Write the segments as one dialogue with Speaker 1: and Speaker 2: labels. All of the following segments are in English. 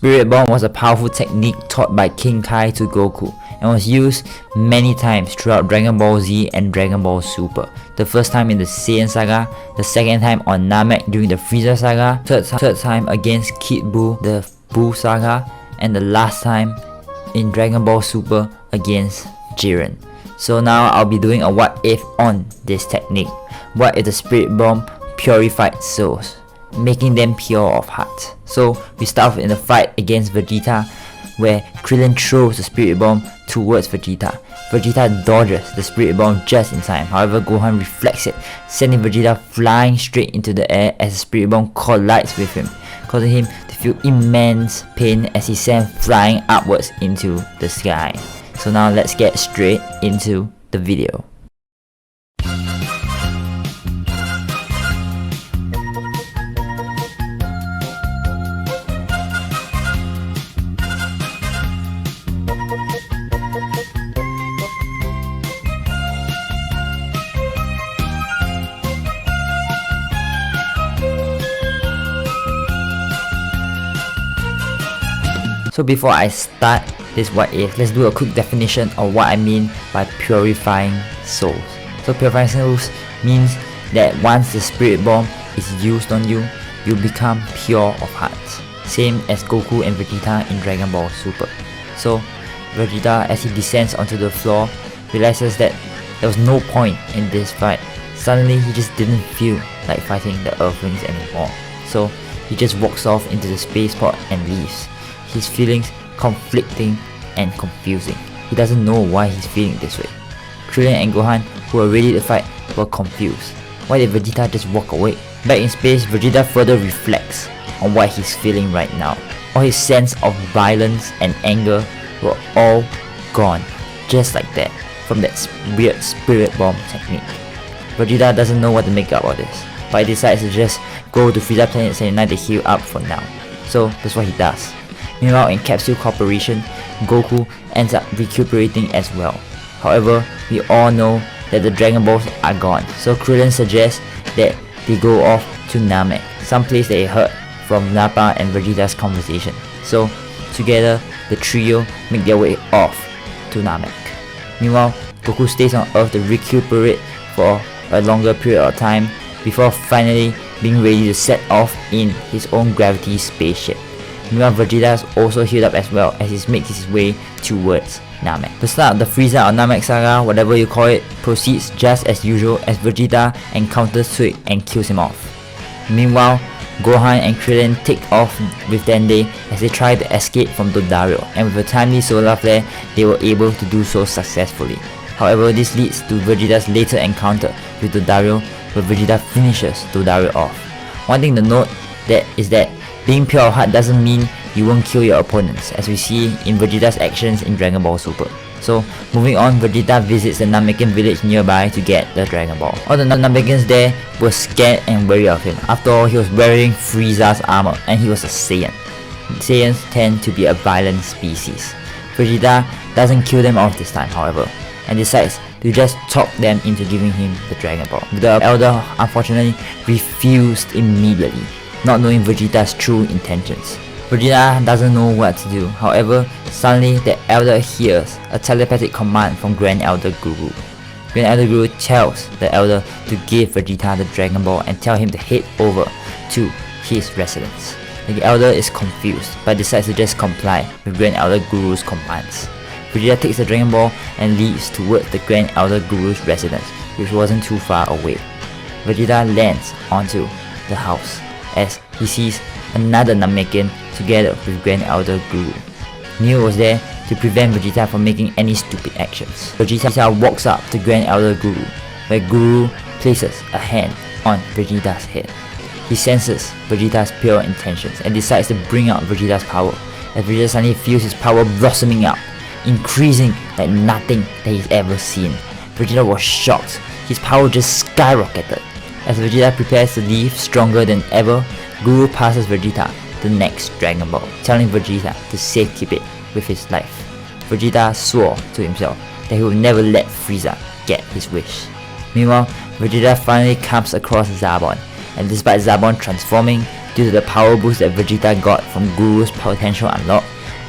Speaker 1: Spirit Bomb was a powerful technique taught by King Kai to Goku and was used many times throughout Dragon Ball Z and Dragon Ball Super. The first time in the Saiyan Saga, the second time on Namek during the Frieza Saga, third time against Kid Buu, the Buu Saga, and the last time in Dragon Ball Super against Jiren. So now I'll be doing a what if on this technique. What if the Spirit Bomb purified souls, making them pure of heart? So we start off in a fight against Vegeta, where Krillin throws the Spirit Bomb towards Vegeta. Vegeta dodges the Spirit Bomb just in time. However, Gohan reflects it, sending Vegeta flying straight into the air as the Spirit Bomb collides with him, causing him to feel immense pain as he sent flying upwards into the sky. So now let's get straight into the video. So before I start this what if, let's do a quick definition of what I mean by purifying souls. So purifying souls means that once the Spirit Bomb is used on you, you become pure of heart. Same as Goku and Vegeta in Dragon Ball Super. So Vegeta, as he descends onto the floor, realizes that there was no point in this fight. Suddenly he just didn't feel like fighting the Earthlings anymore. So he just walks off into the spaceport and leaves. His feelings conflicting and confusing. He doesn't know why he's feeling this way. Krillin and Gohan, who were ready to fight, were confused. Why did Vegeta just walk away? Back in space, Vegeta further reflects on what he's feeling right now. All his sense of violence and anger were all gone, just like that, from that weird Spirit Bomb technique. Vegeta doesn't know what to make up of this, but he decides to just go to Frieza Planet 79 to heal up for now. So that's what he does. Meanwhile, in Capsule Corporation, Goku ends up recuperating as well. However, we all know that the Dragon Balls are gone, so Krillin suggests that they go off to Namek, some place that he heard from Nappa and Vegeta's conversation. So together, the trio make their way off to Namek. Meanwhile, Goku stays on Earth to recuperate for a longer period of time before finally being ready to set off in his own gravity spaceship. Meanwhile, Vegeta is also healed up as well as he makes his way towards Namek. The start of the Frieza or Namek saga, whatever you call it, proceeds just as usual as Vegeta encounters Sui and kills him off. Meanwhile, Gohan and Krillin take off with Dende as they try to escape from Dodario, and with a timely solar flare, they were able to do so successfully. However, this leads to Vegeta's later encounter with Dodario, where Vegeta finishes Dodario off. One thing to note is that being pure of heart doesn't mean you won't kill your opponents, as we see in Vegeta's actions in Dragon Ball Super. So, moving on, Vegeta visits the Namekian village nearby to get the Dragon Ball. All the Namekians there were scared and wary of him. After all, he was wearing Frieza's armor and he was a Saiyan. Saiyans tend to be a violent species. Vegeta doesn't kill them off this time, however, and decides to just talk them into giving him the Dragon Ball. The elder unfortunately refused immediately, not knowing Vegeta's true intentions. Vegeta doesn't know what to do. However, suddenly the elder hears a telepathic command from Grand Elder Guru. Grand Elder Guru tells the elder to give Vegeta the Dragon Ball and tell him to head over to his residence. The elder is confused but decides to just comply with Grand Elder Guru's commands. Vegeta takes the Dragon Ball and leads towards the Grand Elder Guru's residence, which wasn't too far away. Vegeta lands onto the house as he sees another Namekian together with Grand Elder Guru. Neo was there to prevent Vegeta from making any stupid actions. Vegeta walks up to Grand Elder Guru, where Guru places a hand on Vegeta's head. He senses Vegeta's pure intentions and decides to bring out Vegeta's power, as Vegeta suddenly feels his power blossoming out, increasing like nothing that he's ever seen. Vegeta was shocked. His power just skyrocketed. As Vegeta prepares to leave stronger than ever, Guru passes Vegeta the next Dragon Ball, telling Vegeta to safekeep it with his life. Vegeta swore to himself that he would never let Frieza get his wish. Meanwhile, Vegeta finally comes across Zarbon, and despite Zarbon transforming, due to the power boost that Vegeta got from Guru's potential unlock,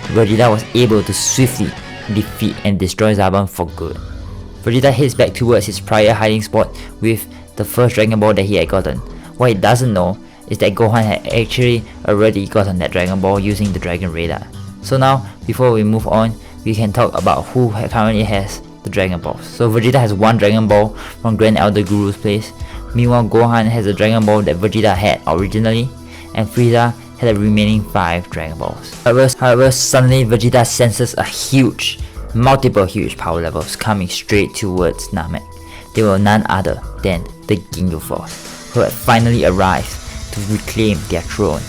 Speaker 1: Vegeta was able to swiftly defeat and destroy Zarbon for good. Vegeta heads back towards his prior hiding spot with the first Dragon Ball that he had gotten. What he doesn't know is that Gohan had actually already gotten that Dragon Ball using the Dragon Radar. So now, before we move on, we can talk about who currently has the Dragon Balls. So Vegeta has one Dragon Ball from Grand Elder Guru's place. Meanwhile, Gohan has a Dragon Ball that Vegeta had originally, and Frieza had the remaining 5 Dragon Balls. However, suddenly Vegeta senses multiple huge power levels coming straight towards Namek. They were none other than the Ginyu Force, who had finally arrived to reclaim their throne.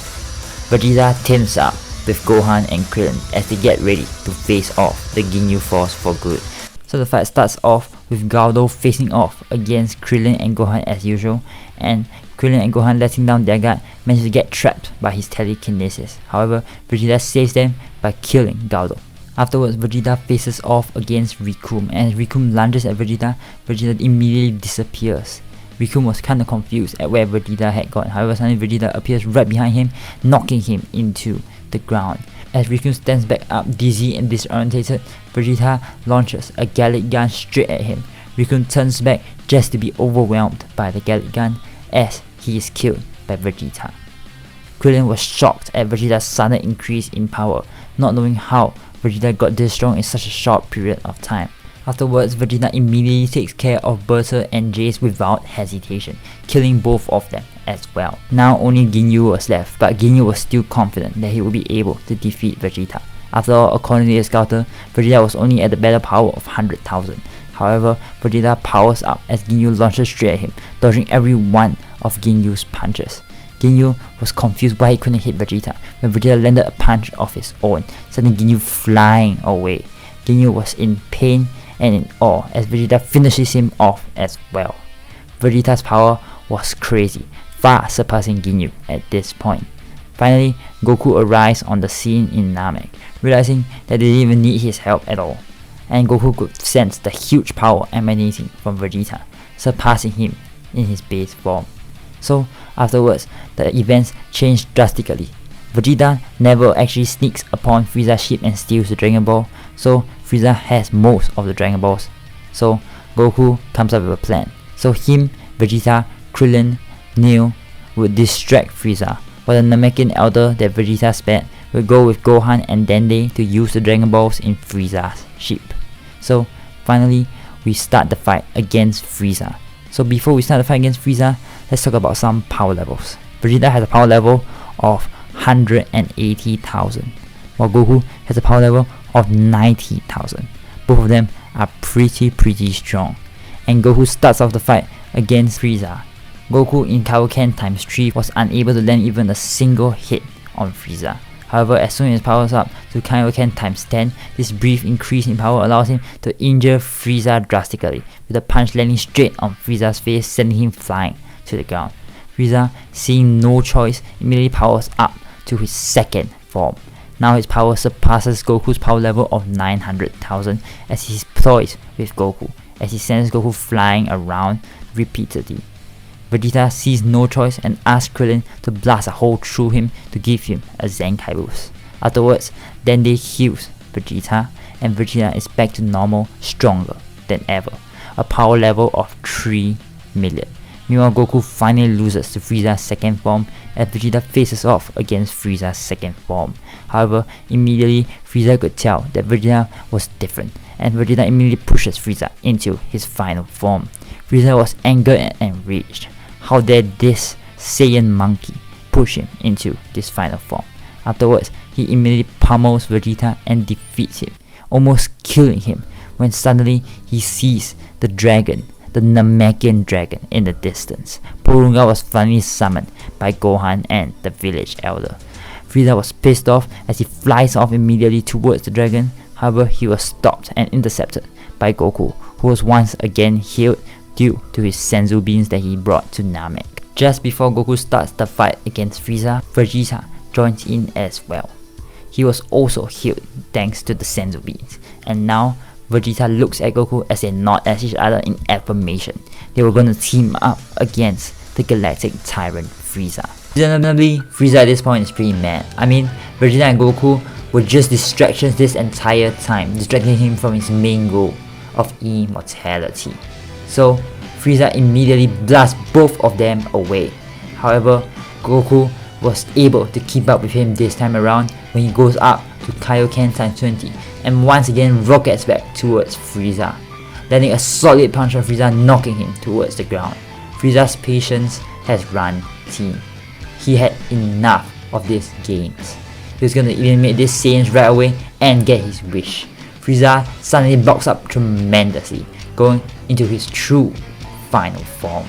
Speaker 1: Vegeta teams up with Gohan and Krillin as they get ready to face off the Ginyu Force for good. So the fight starts off with Gaudo facing off against Krillin and Gohan as usual, and Krillin and Gohan, letting down their guard, manage to get trapped by his telekinesis. However, Vegeta saves them by killing Gaudo. Afterwards, Vegeta faces off against Rikum, and as Rikum lunges at Vegeta, Vegeta immediately disappears. Rikum was kinda confused at where Vegeta had gone. However, suddenly Vegeta appears right behind him, knocking him into the ground. As Rikum stands back up, dizzy and disorientated, Vegeta launches a Gallic gun straight at him. Rikum turns back just to be overwhelmed by the Gallic gun as he is killed by Vegeta. Krillin was shocked at Vegeta's sudden increase in power, not knowing how Vegeta got this strong in such a short period of time. Afterwards, Vegeta immediately takes care of Bertha and Jace without hesitation, killing both of them as well. Now only Ginyu was left, but Ginyu was still confident that he would be able to defeat Vegeta. After all, according to his scouter, Vegeta was only at the battle power of 100,000. However, Vegeta powers up as Ginyu launches straight at him, dodging every one of Ginyu's punches. Ginyu was confused why he couldn't hit Vegeta when Vegeta landed a punch of his own, sending Ginyu flying away. Ginyu was in pain and in awe as Vegeta finishes him off as well. Vegeta's power was crazy, far surpassing Ginyu at this point. Finally, Goku arrives on the scene in Namek, realizing that they didn't even need his help at all, and Goku could sense the huge power emanating from Vegeta, surpassing him in his base form. So afterwards, the events changed drastically. Vegeta never actually sneaks upon Frieza's ship and steals the Dragon Ball, so Frieza has most of the Dragon Balls. So Goku comes up with a plan. So him, Vegeta, Krillin, Neo would distract Frieza, while the Namekian Elder that Vegeta spared would go with Gohan and Dende to use the Dragon Balls in Frieza's ship. So finally, we start the fight against Frieza. So before we start the fight against Frieza, let's talk about some power levels. Vegeta has a power level of 180,000, while Goku has a power level of 90,000. Both of them are pretty strong. And Goku starts off the fight against Frieza. Goku in Kaioken times 3 was unable to land even a single hit on Frieza. However, as soon as he powers up to Kaioken times 10, this brief increase in power allows him to injure Frieza drastically, with a punch landing straight on Frieza's face, sending him flying to the ground. Frieza, seeing no choice, immediately powers up to his second form. Now his power surpasses Goku's power level of 900,000 as he's toys with Goku, as he sends Goku flying around repeatedly. Vegeta sees no choice and asks Krillin to blast a hole through him to give him a Zenkai boost. Afterwards, Dende heals Vegeta, and Vegeta is back to normal, stronger than ever, a power level of 3 million. Meanwhile, Goku finally loses to Frieza's second form as Vegeta faces off against Frieza's second form. However, immediately Frieza could tell that Vegeta was different, and Vegeta immediately pushes Frieza into his final form. Frieza was angered and enraged. How dare this Saiyan monkey push him into this final form? Afterwards, he immediately pummels Vegeta and defeats him, almost killing him, when suddenly he sees the dragon, the Namekian dragon, in the distance. Porunga was finally summoned by Gohan and the village elder. Frieza was pissed off as he flies off immediately towards the dragon. However, he was stopped and intercepted by Goku, who was once again healed due to his senzu beans that he brought to Namek. Just before Goku starts the fight against Frieza, Vegeta joins in as well. He was also healed thanks to the senzu beans, and now Vegeta looks at Goku as they nod at each other in affirmation. They were going to team up against the galactic tyrant Frieza. Reasonably, Frieza at this point is pretty mad. I mean, Vegeta and Goku were just distractions this entire time, distracting him from his main goal of immortality. So Frieza immediately blasts both of them away. However, Goku was able to keep up with him this time around when he goes up to Kaioken times 20 and once again rockets back towards Frieza, landing a solid punch on Frieza, knocking him towards the ground. Frieza's patience has run thin. He had enough of these games. He was gonna eliminate these Saiyans right away and get his wish. Frieza suddenly bulks up tremendously, going into his true final form.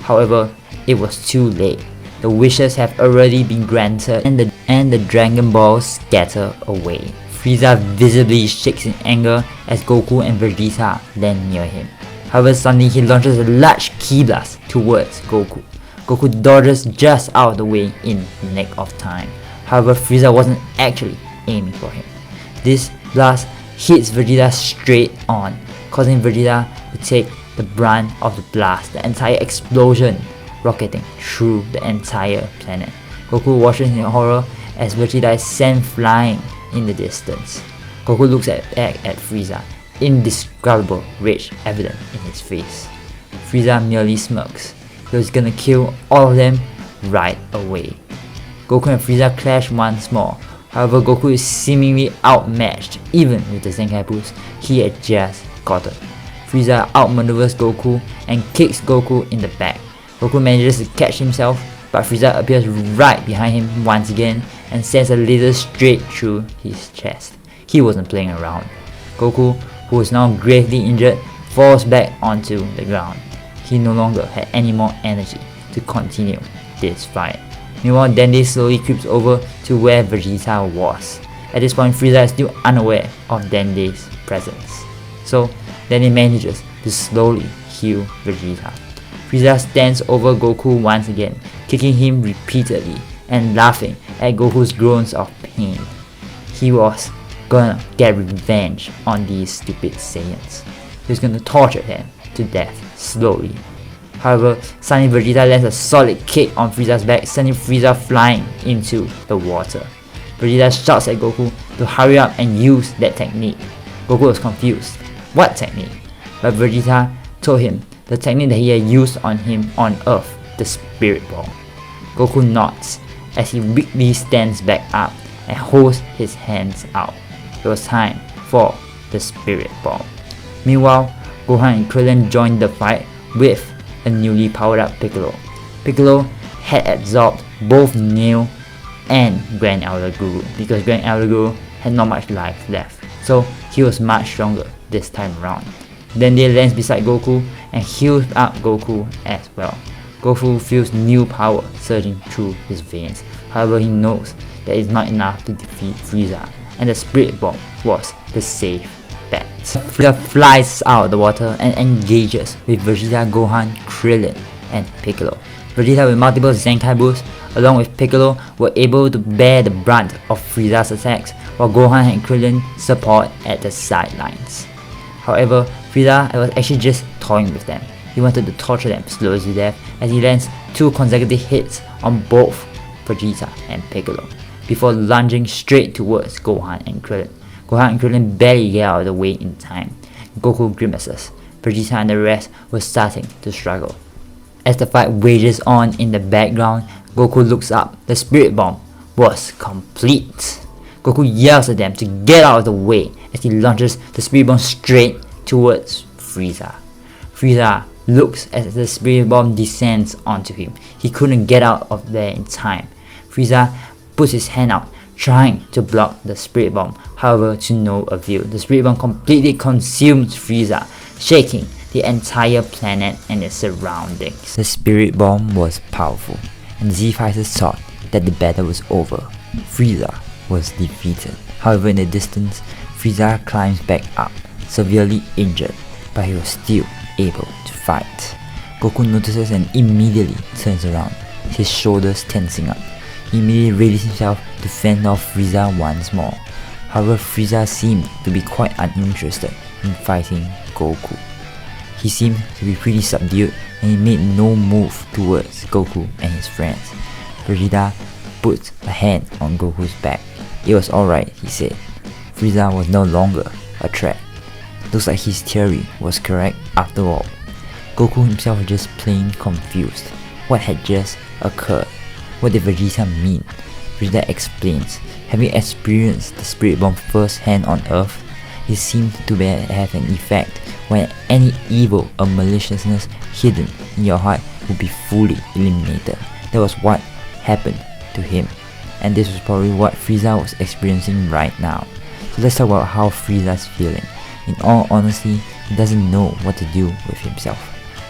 Speaker 1: However, it was too late. The wishes have already been granted and the Dragon Balls scatter away. Frieza visibly shakes in anger as Goku and Vegeta land near him. However, suddenly he launches a large ki blast towards Goku. Goku dodges just out of the way in the nick of time. However, Frieza wasn't actually aiming for him. This blast hits Vegeta straight on, causing Vegeta to take the brunt of the blast, the entire explosion rocketing through the entire planet. Goku watches in horror as Vegeta is sent flying in the distance. Goku looks back at Frieza, indescribable rage evident in his face. Frieza merely smirks. He was gonna kill all of them right away. Goku and Frieza clash once more. However, Goku is seemingly outmatched even with the Zenkai boost he had just gotten. Frieza outmaneuvers Goku and kicks Goku in the back. Goku manages to catch himself, but Frieza appears right behind him once again and sends a laser straight through his chest. He wasn't playing around. Goku, who is now gravely injured, falls back onto the ground. He no longer had any more energy to continue this fight. Meanwhile, Dende slowly creeps over to where Vegeta was. At this point, Frieza is still unaware of Dende's presence. So, Dende manages to slowly heal Vegeta. Frieza stands over Goku once again, kicking him repeatedly and laughing at Goku's groans of pain. He was gonna get revenge on these stupid Saiyans. He was gonna torture them to death slowly. However, suddenly Vegeta lands a solid kick on Frieza's back, sending Frieza flying into the water. Vegeta shouts at Goku to hurry up and use that technique. Goku was confused. What technique? But Vegeta told him the technique that he had used on him on Earth, the Spirit Bomb. Goku nods as he weakly stands back up and holds his hands out. It was time for the Spirit Bomb. Meanwhile, Gohan and Krillin joined the fight with a newly powered up Piccolo. Piccolo had absorbed both Neo and Grand Elder Guru because Grand Elder Guru had not much life left, so he was much stronger this time around. Dende lands beside Goku and heals up Goku as well. Goku feels new power surging through his veins. However, he knows that it's not enough to defeat Frieza, and the Spirit Bomb was the safe bet. Frieza flies out of the water and engages with Vegeta, Gohan, Krillin, and Piccolo. Vegeta with multiple Zenkai boosts along with Piccolo were able to bear the brunt of Frieza's attacks, while Gohan and Krillin support at the sidelines. However, Frieza was actually just toying with them. He wanted to torture them slowly to death as he lands 2 consecutive hits on both Vegeta and Piccolo, before lunging straight towards Gohan and Krillin. Gohan and Krillin barely get out of the way in time. Goku grimaces. Vegeta and the rest were starting to struggle. As the fight wages on in the background, Goku looks up. The Spirit Bomb was complete. Goku yells at them to get out of the way as he launches the Spirit Bomb straight towards Frieza. Frieza looks as the Spirit Bomb descends onto him. He couldn't get out of there in time. Frieza puts his hand out, trying to block the Spirit Bomb, however to no avail. The Spirit Bomb completely consumes Frieza, shaking the entire planet and its surroundings. The Spirit Bomb was powerful, and Z fighters thought that the battle was over. Frieza was defeated. However, in the distance, Frieza climbs back up, severely injured, but he was still able to fight. Goku notices and immediately turns around, his shoulders tensing up. He immediately readies himself to fend off Frieza once more. However, Frieza seemed to be quite uninterested in fighting Goku. He seemed to be pretty subdued and he made no move towards Goku and his friends. Vegeta put a hand on Goku's back. It was alright, he said. Frieza was no longer a threat. Looks like his theory was correct after all. Goku himself was just plain confused. What had just occurred? What did Vegeta mean? Vegeta explains, having experienced the Spirit Bomb firsthand on Earth, it seemed to have an effect when any evil or maliciousness hidden in your heart would be fully eliminated. That was what happened to him, and this was probably what Frieza was experiencing right now. So let's talk about how Frieza's feeling. In all honesty, he doesn't know what to do with himself.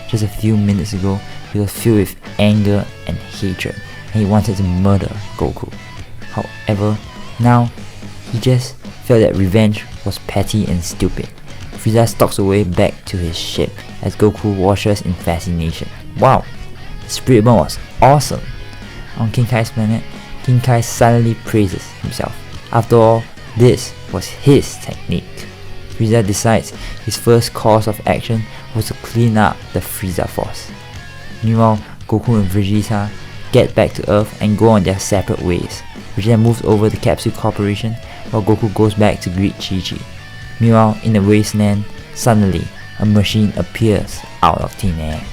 Speaker 1: Just a few minutes ago, he was filled with anger and hatred, and he wanted to murder Goku. However, now he just felt that revenge was petty and stupid. Frieza stalks away back to his ship as Goku watches in fascination. Wow, the Spirit Bomb was awesome! On King Kai's planet, King Kai suddenly praises himself. After all, this was his technique. Frieza decides his first course of action was to clean up the Frieza Force. Meanwhile, Goku and Vegeta get back to Earth and go on their separate ways. Vegeta moves over to Capsule Corporation while Goku goes back to greet Chi-Chi. Meanwhile, in the wasteland, suddenly a machine appears out of thin air.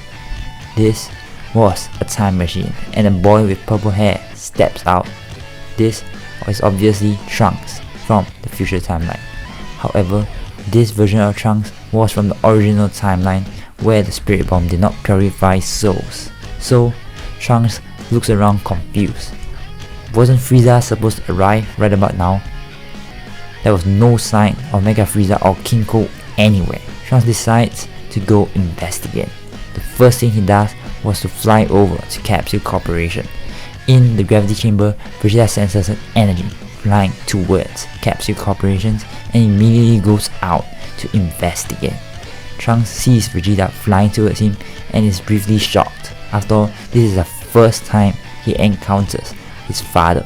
Speaker 1: This was a time machine, and a boy with purple hair steps out. This is obviously Trunks from the future timeline. However, this version of Trunks was from the original timeline where the Spirit Bomb did not purify souls. So, Trunks looks around confused. Wasn't Frieza supposed to arrive right about now? There was no sign of Mega Frieza or King Ko anywhere. Trunks decides to go investigate. The first thing he does was to fly over to Capsule Corporation. In the gravity chamber, Vegeta senses an energy flying towards Capsule Corporation and immediately goes out to investigate. Trunks sees Vegeta flying towards him and is briefly shocked. After all, this is the first time he encounters his father.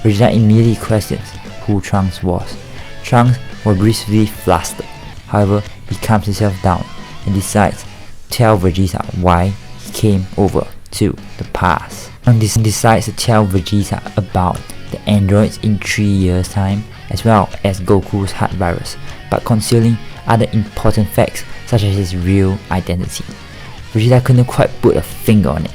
Speaker 1: Vegeta immediately questions who Trunks was. Trunks was briefly flustered. However, he calms himself down and decides to tell Vegeta why he came over to the past. Trunks decides to tell Vegeta about the androids in 3 years time, as well as Goku's heart virus, but concealing other important facts such as his real identity. Vegeta couldn't quite put a finger on it,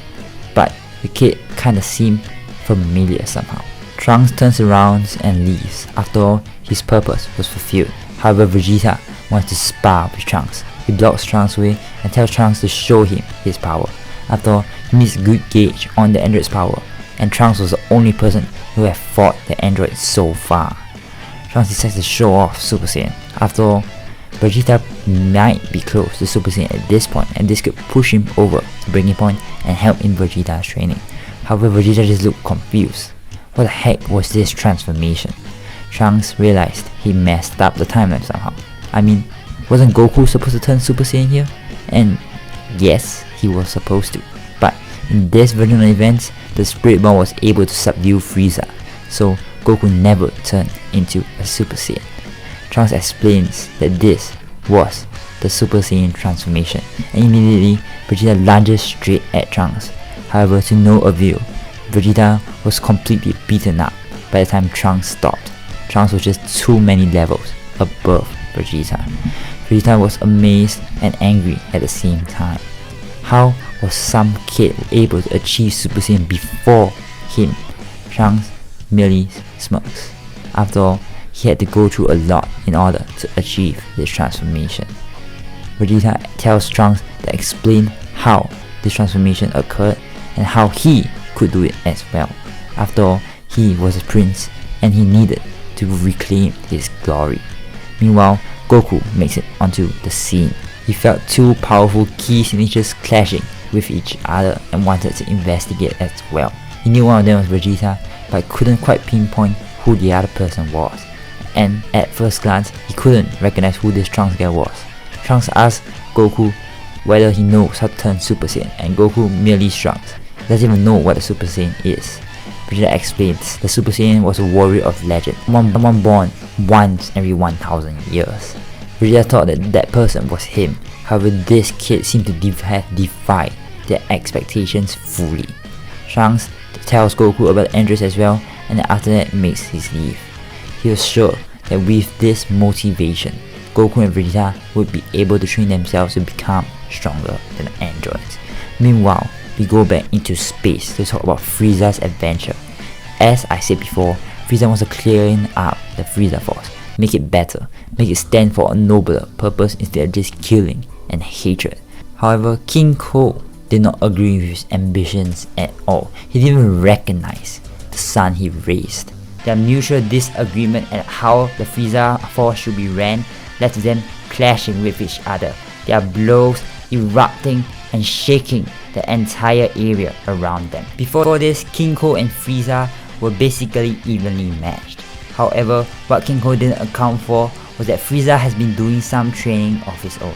Speaker 1: but the kid kinda seemed familiar somehow. Trunks turns around and leaves. After all, his purpose was fulfilled. However, Vegeta wants to spar with Trunks. He blocks Trunks' way and tells Trunks to show him his power. After all, he needs a good gauge on the android's power, and Trunks was the only person who had fought the android so far. Trunks decides to show off Super Saiyan. After all, Vegeta might be close to Super Saiyan at this point, and this could push him over to breaking point and help in Vegeta's training. However, Vegeta just looked confused. What the heck was this transformation? Trunks realized he messed up the timeline somehow. I mean, wasn't Goku supposed to turn Super Saiyan here? And yes, he was supposed to. But in this version of events, the Spirit Bomb was able to subdue Frieza, so Goku never turned into a Super Saiyan. Trunks explains that this was the Super Saiyan transformation, and immediately Vegeta lunges straight at Trunks. However, to no avail. Vegeta was completely beaten up by the time Trunks stopped. Trunks was just too many levels above Vegeta. Vegeta was amazed and angry at the same time. How was some kid able to achieve Super Saiyan before him? Trunks merely smirks. After all, he had to go through a lot in order to achieve this transformation. Vegeta tells Trunks to explain how this transformation occurred and how he could do it as well. After all, he was a prince and he needed to reclaim his glory. Meanwhile, Goku makes it onto the scene. He felt two powerful key signatures clashing with each other and wanted to investigate as well. He knew one of them was Vegeta, but couldn't quite pinpoint who the other person was. And at first glance, he couldn't recognize who this Trunks guy was. Trunks asked Goku whether he knows how to turn Super Saiyan, and Goku merely shrugs. He doesn't even know what a Super Saiyan is. Vegeta explains the Super Saiyan was a warrior of legend, someone born once every 1000 years. Vegeta thought that that person was him. However, this kid seemed to have defied their expectations fully. Trunks tells Goku about the androids as well, and then after that makes his leave. He was sure that with this motivation, Goku and Vegeta would be able to train themselves to become stronger than the androids. Meanwhile, we go back into space to talk about Frieza's adventure. As I said before, Frieza wants to clean up the Frieza Force, make it better, make it stand for a nobler purpose instead of just killing and hatred. However, King Ko did not agree with his ambitions at all. He didn't even recognize the son he raised. Their mutual disagreement at how the Frieza Force should be ran led to them clashing with each other, their blows erupting and shaking the entire area around them. Before this, King Ko and Frieza were basically evenly matched. However, what King Ko didn't account for was that Frieza has been doing some training of his own.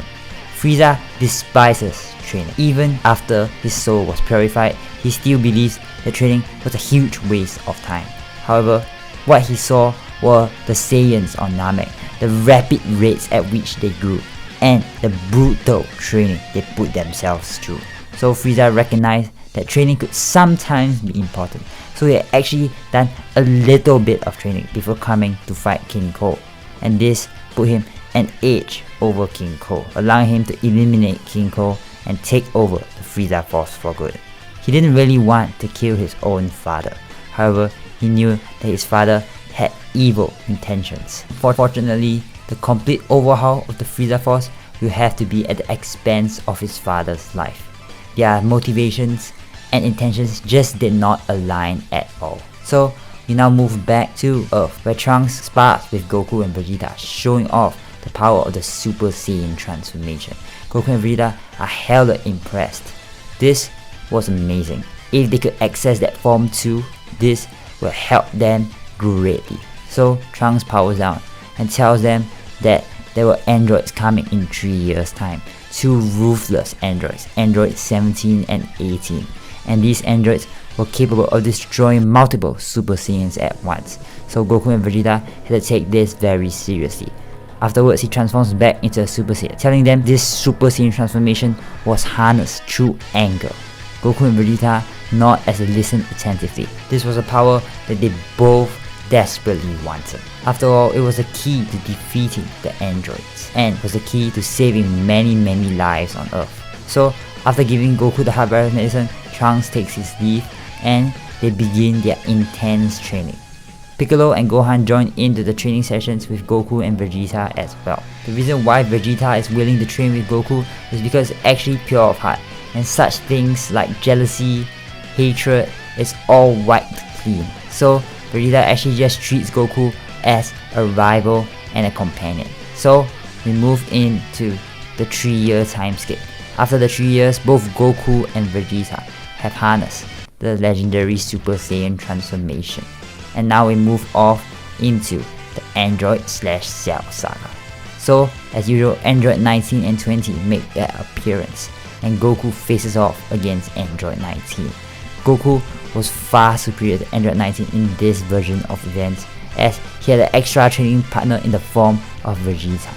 Speaker 1: Frieza despises training. Even after his soul was purified, he still believes that training was a huge waste of time. However, what he saw were the Saiyans on Namek, the rapid rates at which they grew, and the brutal training they put themselves through. So Frieza recognized that training could sometimes be important, so he had actually done a little bit of training before coming to fight King Ko, and this put him an edge over King Ko, allowing him to eliminate King Ko and take over the Frieza Force for good. He didn't really want to kill his own father, however, he knew that his father had evil intentions. Fortunately, the complete overhaul of the Frieza Force will have to be at the expense of his father's life. Their motivations and intentions just did not align at all. So we now move back to Earth, where Trunks spars with Goku and Vegeta, showing off the power of the Super Saiyan transformation. Goku and Vegeta are hella impressed. This was amazing. If they could access that form too, this will help them greatly. So Trunks powers down and tells them that there were androids coming in 3 years time. 2 ruthless androids, androids 17 and 18. And these androids were capable of destroying multiple Super Saiyans at once. So Goku and Vegeta had to take this very seriously. Afterwards, he transforms back into a Super Saiyan, telling them this Super Saiyan transformation was harnessed through anger. Goku and Vegeta nod as they listen attentively. This was a power that they both desperately wanted. After all, it was the key to defeating the androids, and was the key to saving many lives on Earth. So, after giving Goku the Habetler medicine, Trunks takes his leave, and they begin their intense training. Piccolo and Gohan join into the training sessions with Goku and Vegeta as well. The reason why Vegeta is willing to train with Goku is because it's actually pure of heart, and such things like jealousy, hatred is all wiped clean. So Vegeta actually just treats Goku as a rival and a companion. So we move into the 3-year timescape. After the 3 years, both Goku and Vegeta have harnessed the legendary Super Saiyan transformation. And now we move off into the Android/Cell saga. So as usual, Android 19 and 20 make their appearance, and Goku faces off against Android 19. Goku was far superior to Android 19 in this version of events, as he had an extra training partner in the form of Vegeta.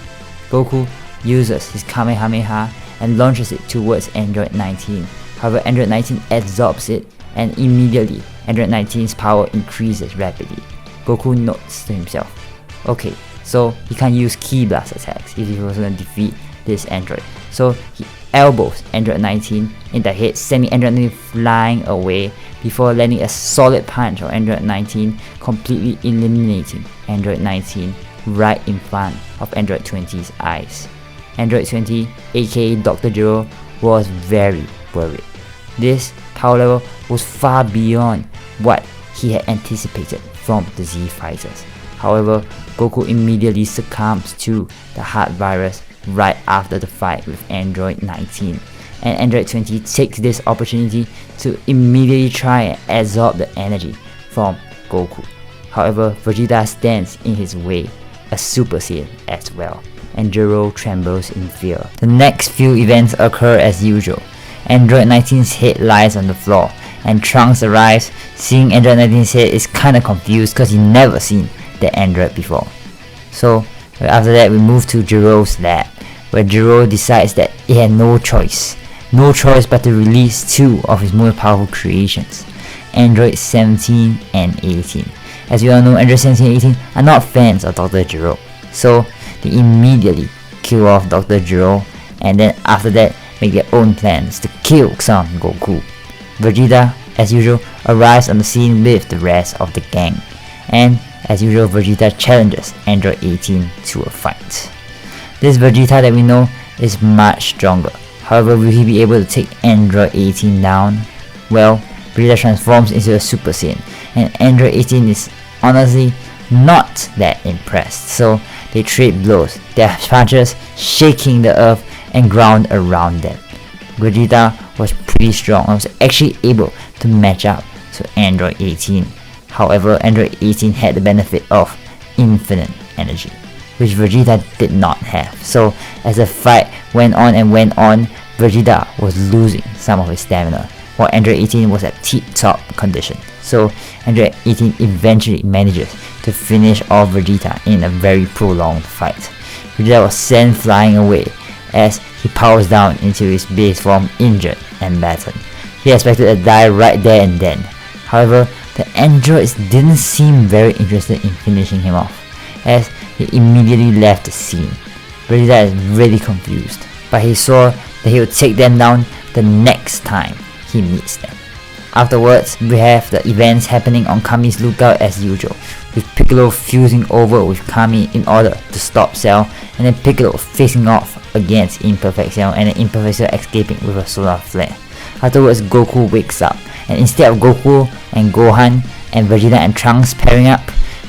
Speaker 1: Goku uses his Kamehameha and launches it towards Android 19. However, Android 19 absorbs it, and immediately Android 19's power increases rapidly. Goku notes to himself, okay, so he can't use Ki Blast attacks if he was going to defeat this android. So he elbows Android 19 in the head, sending Android 19 flying away before landing a solid punch on Android 19, completely eliminating Android 19 right in front of Android 20's eyes. Android 20, aka Dr. Gero, was very worried. This power level was far beyond what he had anticipated from the Z fighters. However, Goku immediately succumbs to the heart virus right after the fight with Android 19, and Android 20 takes this opportunity to immediately try and absorb the energy from Goku. However, Vegeta stands in his way, a Super Saiyan as well, and Gero trembles in fear. The next few events occur as usual. Android 19's head lies on the floor, and Trunks arrives. Seeing Android 19's head is kinda confused because he never seen the android before. So after that, we move to Gero's lab, where Gero decides that he had no choice but to release 2 of his most powerful creations. Android 17 and 18. As we all know, Android 17 and 18 are not fans of Dr. Gero, so they immediately kill off Dr. Gero, and then after that make their own plans to kill Son Goku. Vegeta, as usual, arrives on the scene with the rest of the gang, and as usual, Vegeta challenges Android 18 to a fight. This Vegeta that we know is much stronger. However, will he be able to take Android 18 down? Well, Vegeta transforms into a Super Saiyan, and Android 18 is honestly not that impressed, so they trade blows, their punches shaking the earth and ground around them. Vegeta was pretty strong and was actually able to match up to Android 18. However, Android 18 had the benefit of infinite energy, which Vegeta did not have. So as the fight went on, Vegeta was losing some of his stamina, while Android 18 was at tip-top condition. So Android 18 eventually manages to finish off Vegeta in a very prolonged fight. Vegeta was sent flying away as he powers down into his base form, injured and battered. He expected to die right there and then. However, the androids didn't seem very interested in finishing him off, as he immediately left the scene. Vegeta is really confused, but he swore that he would take them down the next time he meets them. Afterwards, we have the events happening on Kami's lookout as usual, with Piccolo fusing over with Kami in order to stop Cell, and then Piccolo facing off against Imperfect Cell, and then Imperfect Cell escaping with a solar flare. Afterwards, Goku wakes up, and instead of Goku and Gohan and Vegeta and Trunks pairing up,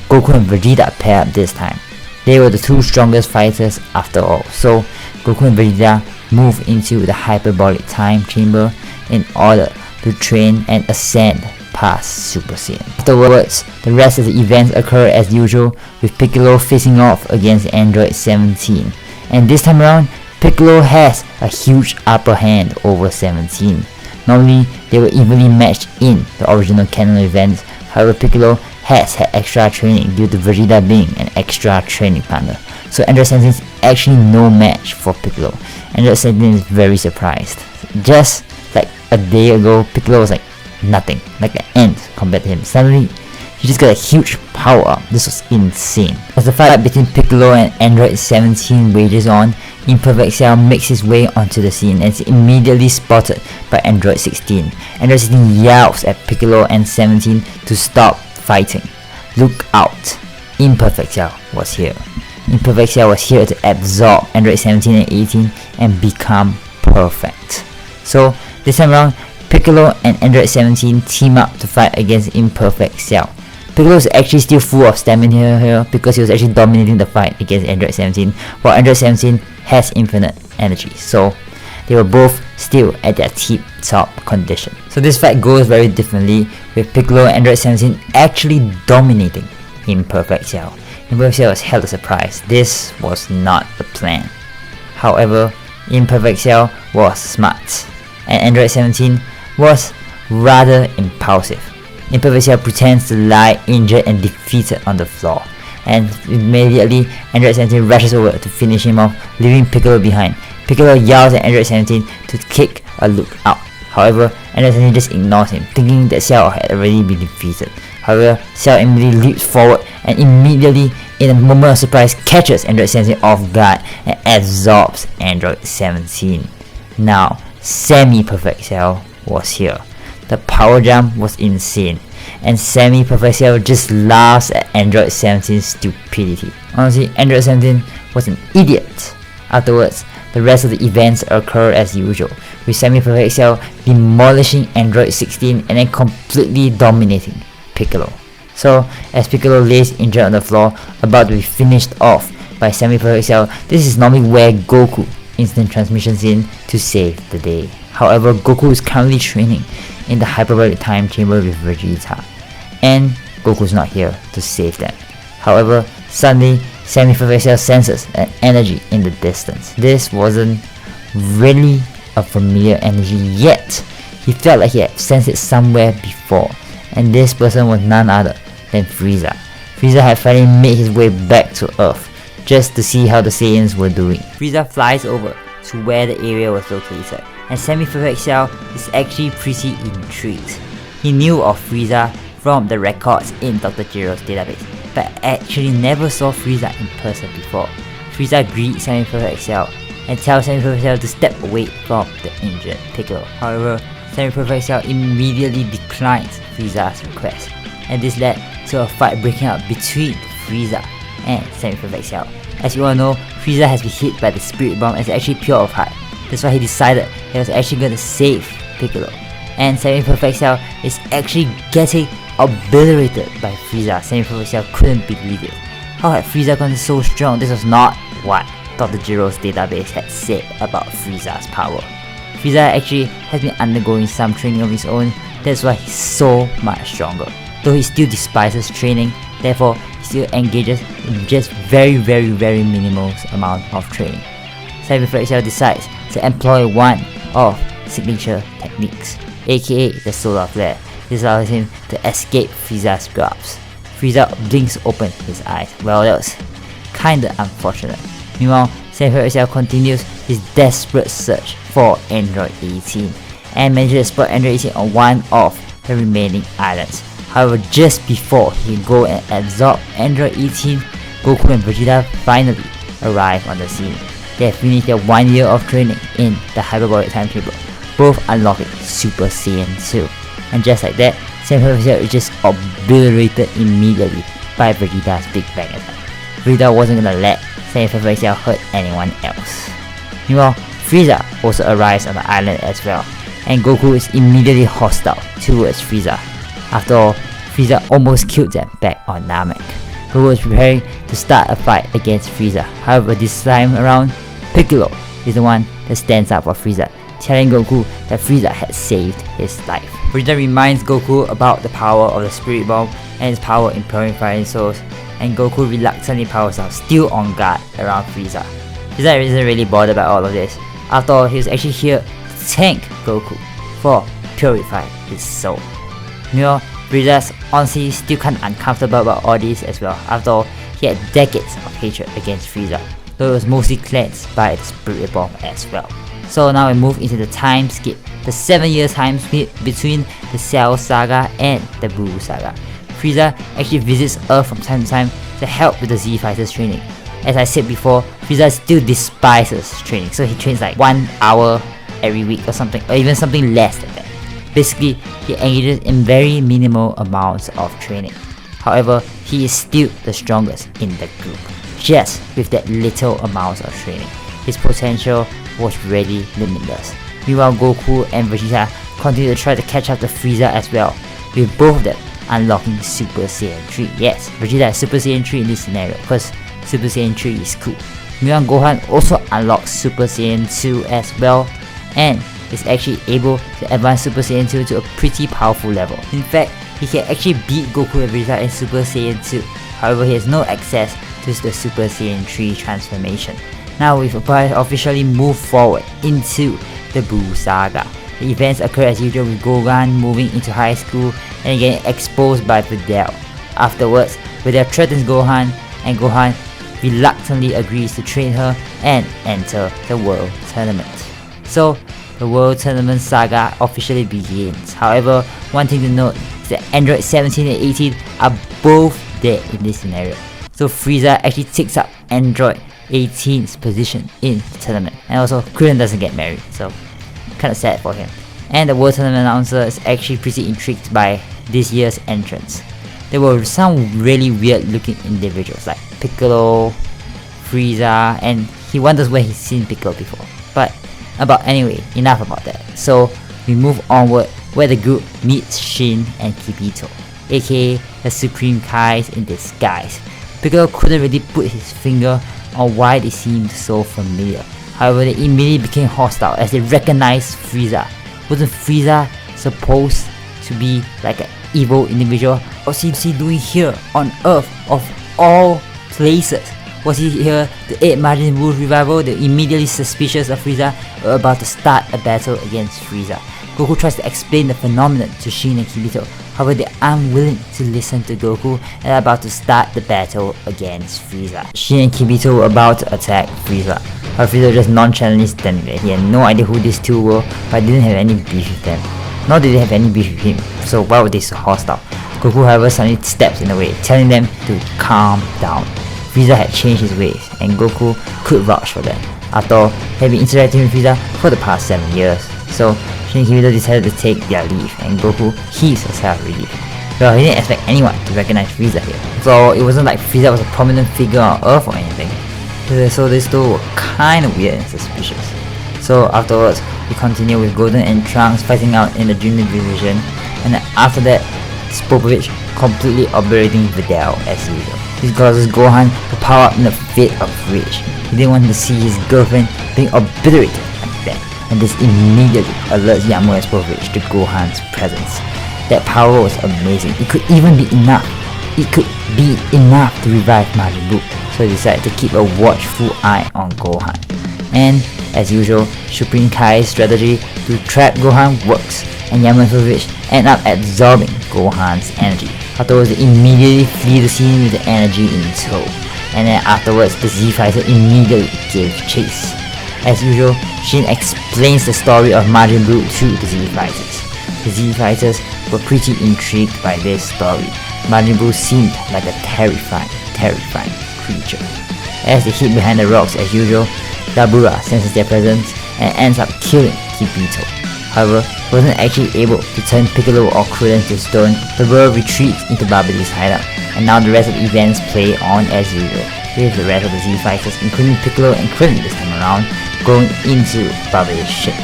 Speaker 1: Goku and Vegeta pair up this time. They were the two strongest fighters after all, so Goku and Vegeta move into the hyperbolic time chamber in order to train and ascend past Super Saiyan. Afterwards, the rest of the events occur as usual, with Piccolo facing off against Android 17. And this time around, Piccolo has a huge upper hand over 17. Normally, they were evenly matched in the original canon events. However, Piccolo has had extra training due to Vegeta being an extra training partner. So Android 17 is actually no match for Piccolo. Android 17 is very surprised. Just like a day ago, Piccolo was like nothing, like an ant compared to him. Suddenly, he just got a huge power up. This was insane. As the fight between Piccolo and Android 17 wages on, Imperfect Cell makes his way onto the scene and is immediately spotted by Android 16. Android 16 yells at Piccolo and 17 to stop fighting. Look out! Imperfect Cell was here. Imperfect Cell was here to absorb Android 17 and 18 and become perfect. So this time around, Piccolo and Android 17 team up to fight against Imperfect Cell. Piccolo is actually still full of stamina here because he was actually dominating the fight against Android 17, while Android 17 has infinite energy. So they were both still at their tip-top condition. So this fight goes very differently, with Piccolo and Android 17 actually dominating Imperfect Cell. Imperfect Cell was held a surprise. This was not the plan. However, Imperfect Cell was smart, and Android 17 was rather impulsive. Imperfect Cell pretends to lie injured and defeated on the floor, and immediately Android 17 rushes over to finish him off, leaving Piccolo behind. Piccolo yells at Android 17 to take a look out. However, Android 17 just ignores him, thinking that Cell had already been defeated. However, Cell immediately leaps forward and immediately, in a moment of surprise, catches Android 17 off guard and absorbs Android 17. Now, Semi-Perfect Cell was here. The power jump was insane, and Semi-Perfect Cell just laughs at Android 17's stupidity. Honestly, Android 17 was an idiot. Afterwards, the rest of the events occur as usual, with Semi-Perfect Cell demolishing Android 16 and then completely dominating Piccolo. So, as Piccolo lays injured on the floor, about to be finished off by Semi-Perfect Cell, this is normally where Goku instant transmissions in to save the day. However, Goku is currently training in the hyperbolic time chamber with Vegeta, and Goku's not here to save them. However, suddenly, Semi-Perfect Cell senses an energy in the distance. This wasn't really a familiar energy, yet he felt like he had sensed it somewhere before, and this person was none other than Frieza. Frieza had finally made his way back to Earth just to see how the Saiyans were doing. Frieza flies over to where the area was located, and Semi-Perfect Cell is actually pretty intrigued. he knew of Frieza from the records in Dr. Jiro's database, but actually never saw Frieza in person before. Frieza greets Semi-Perfect Cell and tells Semi-Perfect Cell to step away from the injured Piccolo. However, Semi-Perfect Cell immediately declines Frieza's request, and this led to a fight breaking out between Frieza and Semi-Perfect Cell. As you all know, Frieza has been hit by the Spirit Bomb and is actually pure of heart. That's why he decided he was actually going to save Piccolo. And Semi-Perfect Cell is actually getting obliterated by Frieza. Semi-Perfect Cell couldn't believe it. How had Frieza gotten so strong? This was not what Dr. Jiro's database had said about Frieza's power. Frieza actually has been undergoing some training of his own, that's why he's so much stronger. Though he still despises training, therefore he still engages in just very minimal amount of training. Semi-Perfect Cell decides to employ one of signature techniques, aka the Solar Flare. This allows him to escape Frieza's grasp. Frieza blinks open his eyes. Well, that was kinda unfortunate. Meanwhile, Semi-Perfect Cell continues his desperate search for Android 18 and manages to spot Android 18 on one of the remaining islands. However, just before he go and absorb Android 18, Goku and Vegeta finally arrive on the scene. They have finished their 1 year of training in the hyperbolic timetable, both unlocking Super Saiyan 2. And just like that, Semi-Perfect Cell is just obliterated immediately by Vegeta's Big Bang attack. Vegeta wasn't gonna let Semi-Perfect Cell hurt anyone else. Meanwhile, Frieza also arrives on the island as well, and Goku is immediately hostile towards Frieza. After all, Frieza almost killed them back on Namek. Goku was preparing to start a fight against Frieza. However, this time around, Piccolo is the one that stands up for Frieza, telling Goku that Frieza had saved his life. Vegeta reminds Goku about the power of the Spirit Bomb and its power in purifying souls, and Goku reluctantly powers out, still on guard around Frieza. Frieza isn't really bothered by all of this. After all, he was actually here to thank Goku for purifying his soul. Meanwhile, Vegeta's honestly still kinda uncomfortable about all this as well. After all, he had decades of hatred against Frieza, though it was mostly cleansed by the Spirit Bomb as well. So now we move into the time skip, the 7-year time skip between the Cell Saga and the Buu Saga. Frieza actually visits Earth from time to time to help with the Z Fighters training. As I said before, Frieza still despises training, so he trains like 1 hour every week or something, or even something less than that. Basically, he engages in very minimal amounts of training. However, he is still the strongest in the group, just with that little amount of training. His potential was really limitless. Meanwhile, Goku and Vegeta continue to try to catch up to Frieza as well, with both of them unlocking Super Saiyan 3. Yes, Vegeta has Super Saiyan 3 in this scenario, because Super Saiyan 3 is cool. Meanwhile, Gohan also unlocks Super Saiyan 2 as well, and is actually able to advance Super Saiyan 2 to a pretty powerful level. In fact, he can actually beat Goku and Vegeta in Super Saiyan 2. However, he has no access to the Super Saiyan 3 transformation. Now we've officially moved forward into the Buu Saga. The events occur as usual, with Gohan moving into high school and getting exposed by Videl. Afterwards, Videl threatens Gohan, and Gohan reluctantly agrees to train her and enter the World Tournament. So, the World Tournament Saga officially begins. However, one thing to note is that Android 17 and 18 are both dead in this scenario. So Frieza actually takes up Android 18's position in the tournament. And also, Krillin doesn't get married, so kinda sad for him. And the World Tournament announcer is actually pretty intrigued by this year's entrance. There were some really weird looking individuals like Piccolo, Frieza, and he wonders where he's seen Piccolo before. But anyway, enough about that. So we move onward, where the group meets Shin and Kibito, aka the Supreme Kais in disguise. Piccolo couldn't really put his finger on why they seemed so familiar. However, they immediately became hostile as they recognized Frieza. Wasn't Frieza supposed to be like an evil individual? What's he doing here on Earth of all places? Was he here to aid Majin Buu's revival? They're immediately suspicious of Frieza, were about to start a battle against Frieza. Goku tries to explain the phenomenon to Shin and Kibito. However, they are unwilling to listen to Goku and are about to start the battle against Frieza. Shin and Kibito were about to attack Frieza. But Frieza just nonchalantly standing there. He had no idea who these two were, but didn't have any beef with them. nor did they have any beef with him, so why were they so hostile? Goku, however, suddenly steps in the way, telling them to calm down. Frieza had changed his ways, and Goku could vouch for that. After all, he had been interacting with Frieza for the past 7 years, so Shin and Kibito decided to take their leave, and Goku heaved a sigh of relief. Well, he didn't expect anyone to recognize Frieza here, so it wasn't like Frieza was a prominent figure on Earth or anything. So these two were kinda weird and suspicious. So afterwards, we continue with Golden and Trunks fighting out in the junior division, and then after that, Spopovich completely obliterating Videl as usual. This causes Gohan to power up in a fit of rage. He didn't want to see his girlfriend being obliterated like that, and this immediately alerts Yamcha and Spopovich to Gohan's presence. That power was amazing. It could even be enough. It could be enough to revive Majin Buu. So he decided to keep a watchful eye on Gohan. And as usual, Supreme Kai's strategy to trap Gohan works, and Yamcha and Spopovich end up absorbing Gohan's energy. Afterwards, they immediately flee the scene with the energy in tow. And then afterwards, the Z Fighter immediately gave chase. As usual, Shin explains the story of Majin Buu to the Z Fighters. The Z Fighters were pretty intrigued by this story. Majin Buu seemed like a terrifying creature. As they hid behind the rocks as usual, Dabura senses their presence and ends up killing Kibito. However, he wasn't actually able to turn Piccolo or Krillin to stone. Dabura retreats into Babadi's hideout, and now the rest of the events play on as usual, with the rest of the Z Fighters, including Piccolo and Krillin this time around, going into Babadi's ship.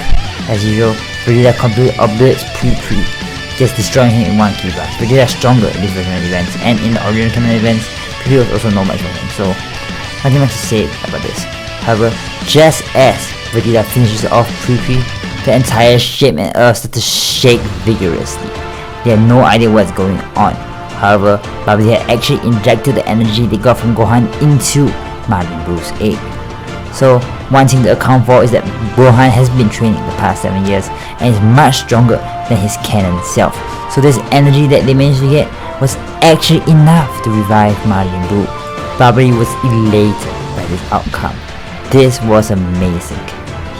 Speaker 1: As usual, Vegeta completely obliterates Purified, just destroying him in one key blast. Vegeta is stronger in this version of events, and in the original canon events, Piccolo was also no match for him, so nothing much to say about this. However, just as Vegeta finishes off Purified, the entire ship and Earth start to shake vigorously. They have no idea what's going on. However, Babidi had actually injected the energy they got from Gohan into Majin Buu's egg. So one thing to account for is that Gohan has been training the past 7 years and is much stronger than his canon self. So this energy that they managed to get was actually enough to revive Majin Buu. Babidi was elated by this outcome. This was amazing.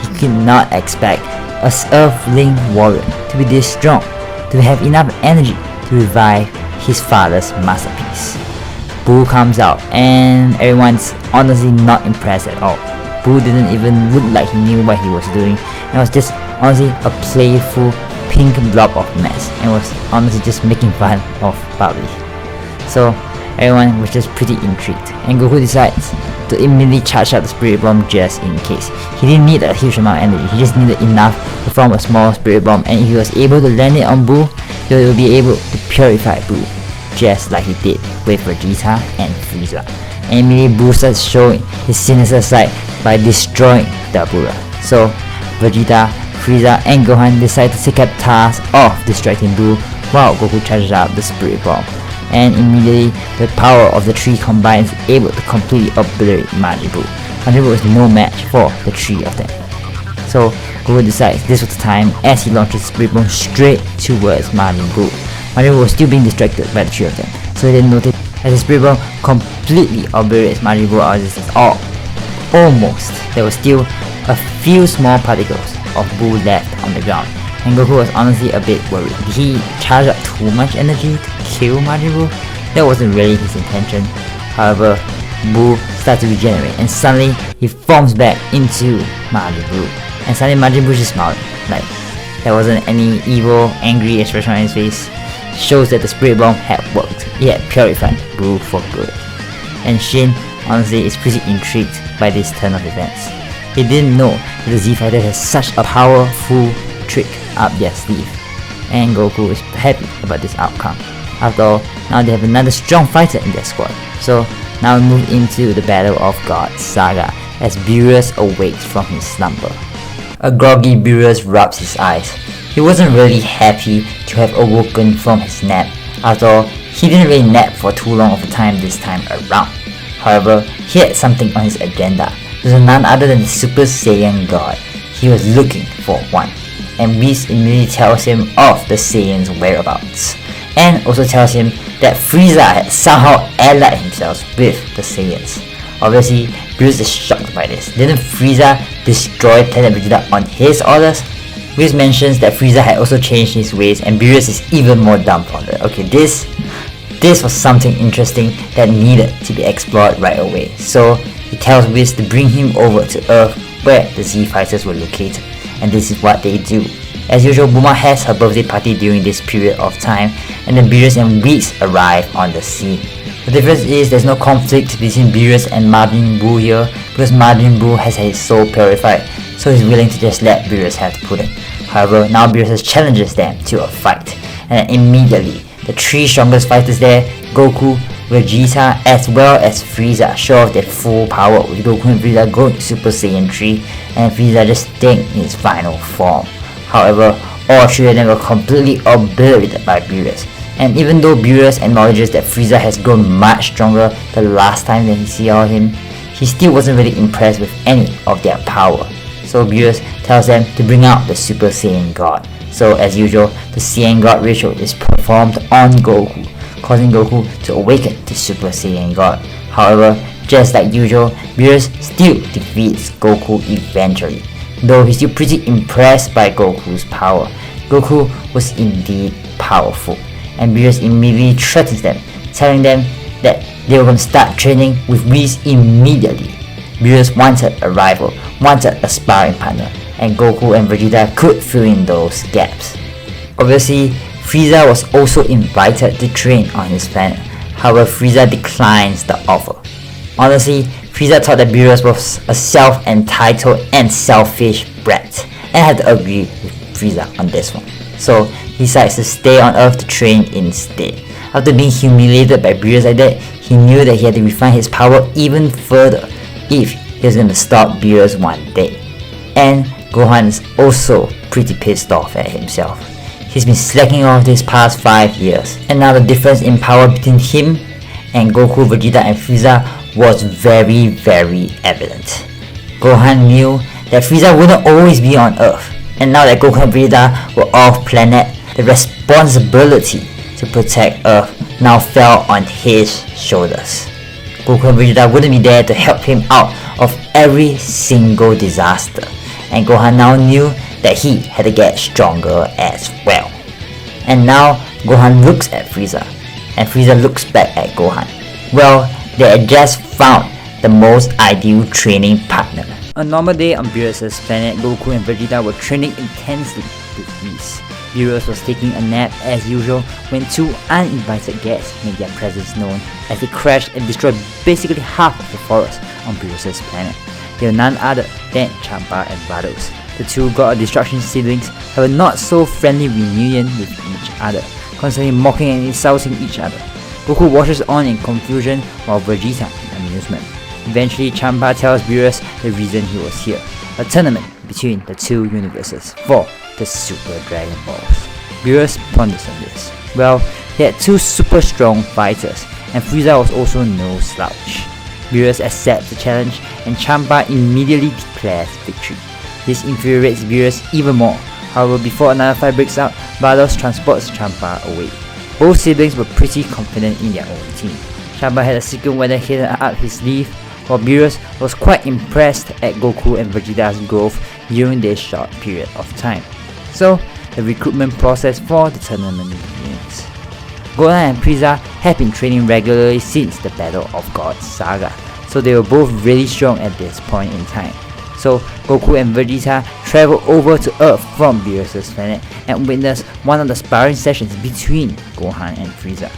Speaker 1: He could not expect a Earthling warrior to be this strong, to have enough energy to revive his father's masterpiece. Buu comes out and everyone's honestly not impressed at all. Buu didn't even look like he knew what he was doing, and was just honestly a playful pink blob of mess, and was honestly just making fun of Babidi. So everyone was just pretty intrigued, and Goku decides to immediately charge out the Spirit Bomb just in case. He didn't need a huge amount of energy, he just needed enough to form a small Spirit Bomb, and if he was able to land it on Buu, he will be able to purify Buu, just like he did with Vegeta and Frieza. And immediately Buu starts showing his sinister side by destroying Dabura. So Vegeta, Frieza and Gohan decide to take up task of distracting Buu while Goku charges out the Spirit Bomb. And immediately the power of the three combines, able to completely obliterate Majin Buu. Majin Buu was no match for the three of them. So Goku decides this was the time as he launches the Spirit Bomb straight towards Majin Buu. Majin Buu was still being distracted by the three of them, so he didn't notice as the Spirit Bomb completely obliterates Majin Buu out of distance. Almost. There was still a few small particles of Buu left on the ground, and Goku was honestly a bit worried. Did he charge up too much energy to kill Majin Buu? That wasn't really his intention. However, Buu starts to regenerate, and suddenly he forms back into Majin Buu. And suddenly Majin Buu just smiling, like there wasn't any evil, angry expression on his face. Shows that the Spirit Bomb had worked. It had purified Buu for good. And Shin honestly is pretty intrigued by this turn of events. He didn't know that the Z Fighter has such a powerful trick up their sleeve, and Goku is happy about this outcome. After all, now they have another strong fighter in their squad. So now we move into the Battle of Gods saga as Beerus awakes from his slumber. A groggy Beerus rubs his eyes. He wasn't really happy to have awoken from his nap. After all, he didn't really nap for too long of a time this time around. However, he had something on his agenda. This was none other than the Super Saiyan God. He was looking for one, and Whis immediately tells him of the Saiyan's whereabouts, and also tells him that Frieza had somehow allied himself with the Saiyans. Obviously, Beerus is shocked by this. Didn't Frieza destroy Planet Vegeta on his orders? Whis mentions that Frieza had also changed his ways and Beerus is even more dumbfounded. Okay, this was something interesting that needed to be explored right away. So he tells Whis to bring him over to Earth where the Z fighters were located, and this is what they do. As usual, Bulma has her birthday party during this period of time, and then Beerus and Whis arrive on the scene. The difference is there's no conflict between Beerus and Majin Buu here, because Majin Buu has his soul purified, so he's willing to just let Beerus have the pudding. However, now Beerus challenges them to a fight, and immediately the three strongest fighters there, Goku, Vegeta as well as Frieza, show off their full power, with Goku and Frieza going Super Saiyan 3 and Frieza just staying in his final form. However, all three of them were completely obliterated by Beerus, and even though Beerus acknowledges that Frieza has grown much stronger the last time that he saw him, he still wasn't really impressed with any of their power. So Beerus tells them to bring out the Super Saiyan God. So as usual, the Saiyan God ritual is performed on Goku, causing Goku to awaken to Super Saiyan God. However, just like usual, Beerus still defeats Goku eventually, though he's still pretty impressed by Goku's power. Goku was indeed powerful, and Beerus immediately threatens them, telling them that they were going to start training with Whis immediately. Beerus wanted a rival, wanted a sparring partner, and Goku and Vegeta could fill in those gaps. Obviously, Frieza was also invited to train on his planet, however Frieza declines the offer. Honestly, Frieza thought that Beerus was a self-entitled and selfish brat, and had to agree with Frieza on this one. So he decides to stay on Earth to train instead. After being humiliated by Beerus like that, he knew that he had to refine his power even further if he was going to stop Beerus one day. And Gohan is also pretty pissed off at himself. He's been slacking off these past 5 years, and now the difference in power between him and Goku, Vegeta and Frieza was very, very evident. Gohan knew that Frieza wouldn't always be on Earth, and now that Goku and Vegeta were off planet, the responsibility to protect Earth now fell on his shoulders. Goku and Vegeta wouldn't be there to help him out of every single disaster, and Gohan now knew that he had to get stronger as well. And now Gohan looks at Frieza, and Frieza looks back at Gohan. Well, they had just found the most ideal training partner. A normal day on Beerus' planet, Goku and Vegeta were training intensely with Whis. Beerus was taking a nap as usual when two uninvited guests made their presence known as they crashed and destroyed basically half of the forest on Beerus' planet. They were none other than Champa and Vados. The two God of Destruction siblings have a not so friendly reunion with each other, constantly mocking and insulting each other. Goku watches on in confusion while Vegeta in amusement. Eventually, Champa tells Beerus the reason he was here, a tournament between the two universes for the Super Dragon Balls. Beerus ponders on this. Well, he had two super strong fighters, and Frieza was also no slouch. Beerus accepts the challenge, and Champa immediately declares victory. This infuriates Beerus even more. However, before another fight breaks out, Vados transports Champa away. Both siblings were pretty confident in their own team. Champa had a secret weapon hidden up his sleeve, while Beerus was quite impressed at Goku and Vegeta's growth during this short period of time. So, the recruitment process for the tournament begins. Gohan and Frieza have been training regularly since the Battle of Gods saga, so they were both really strong at this point in time. So, Goku and Vegeta travel over to Earth from Beerus' planet and witness one of the sparring sessions between Gohan and Frieza.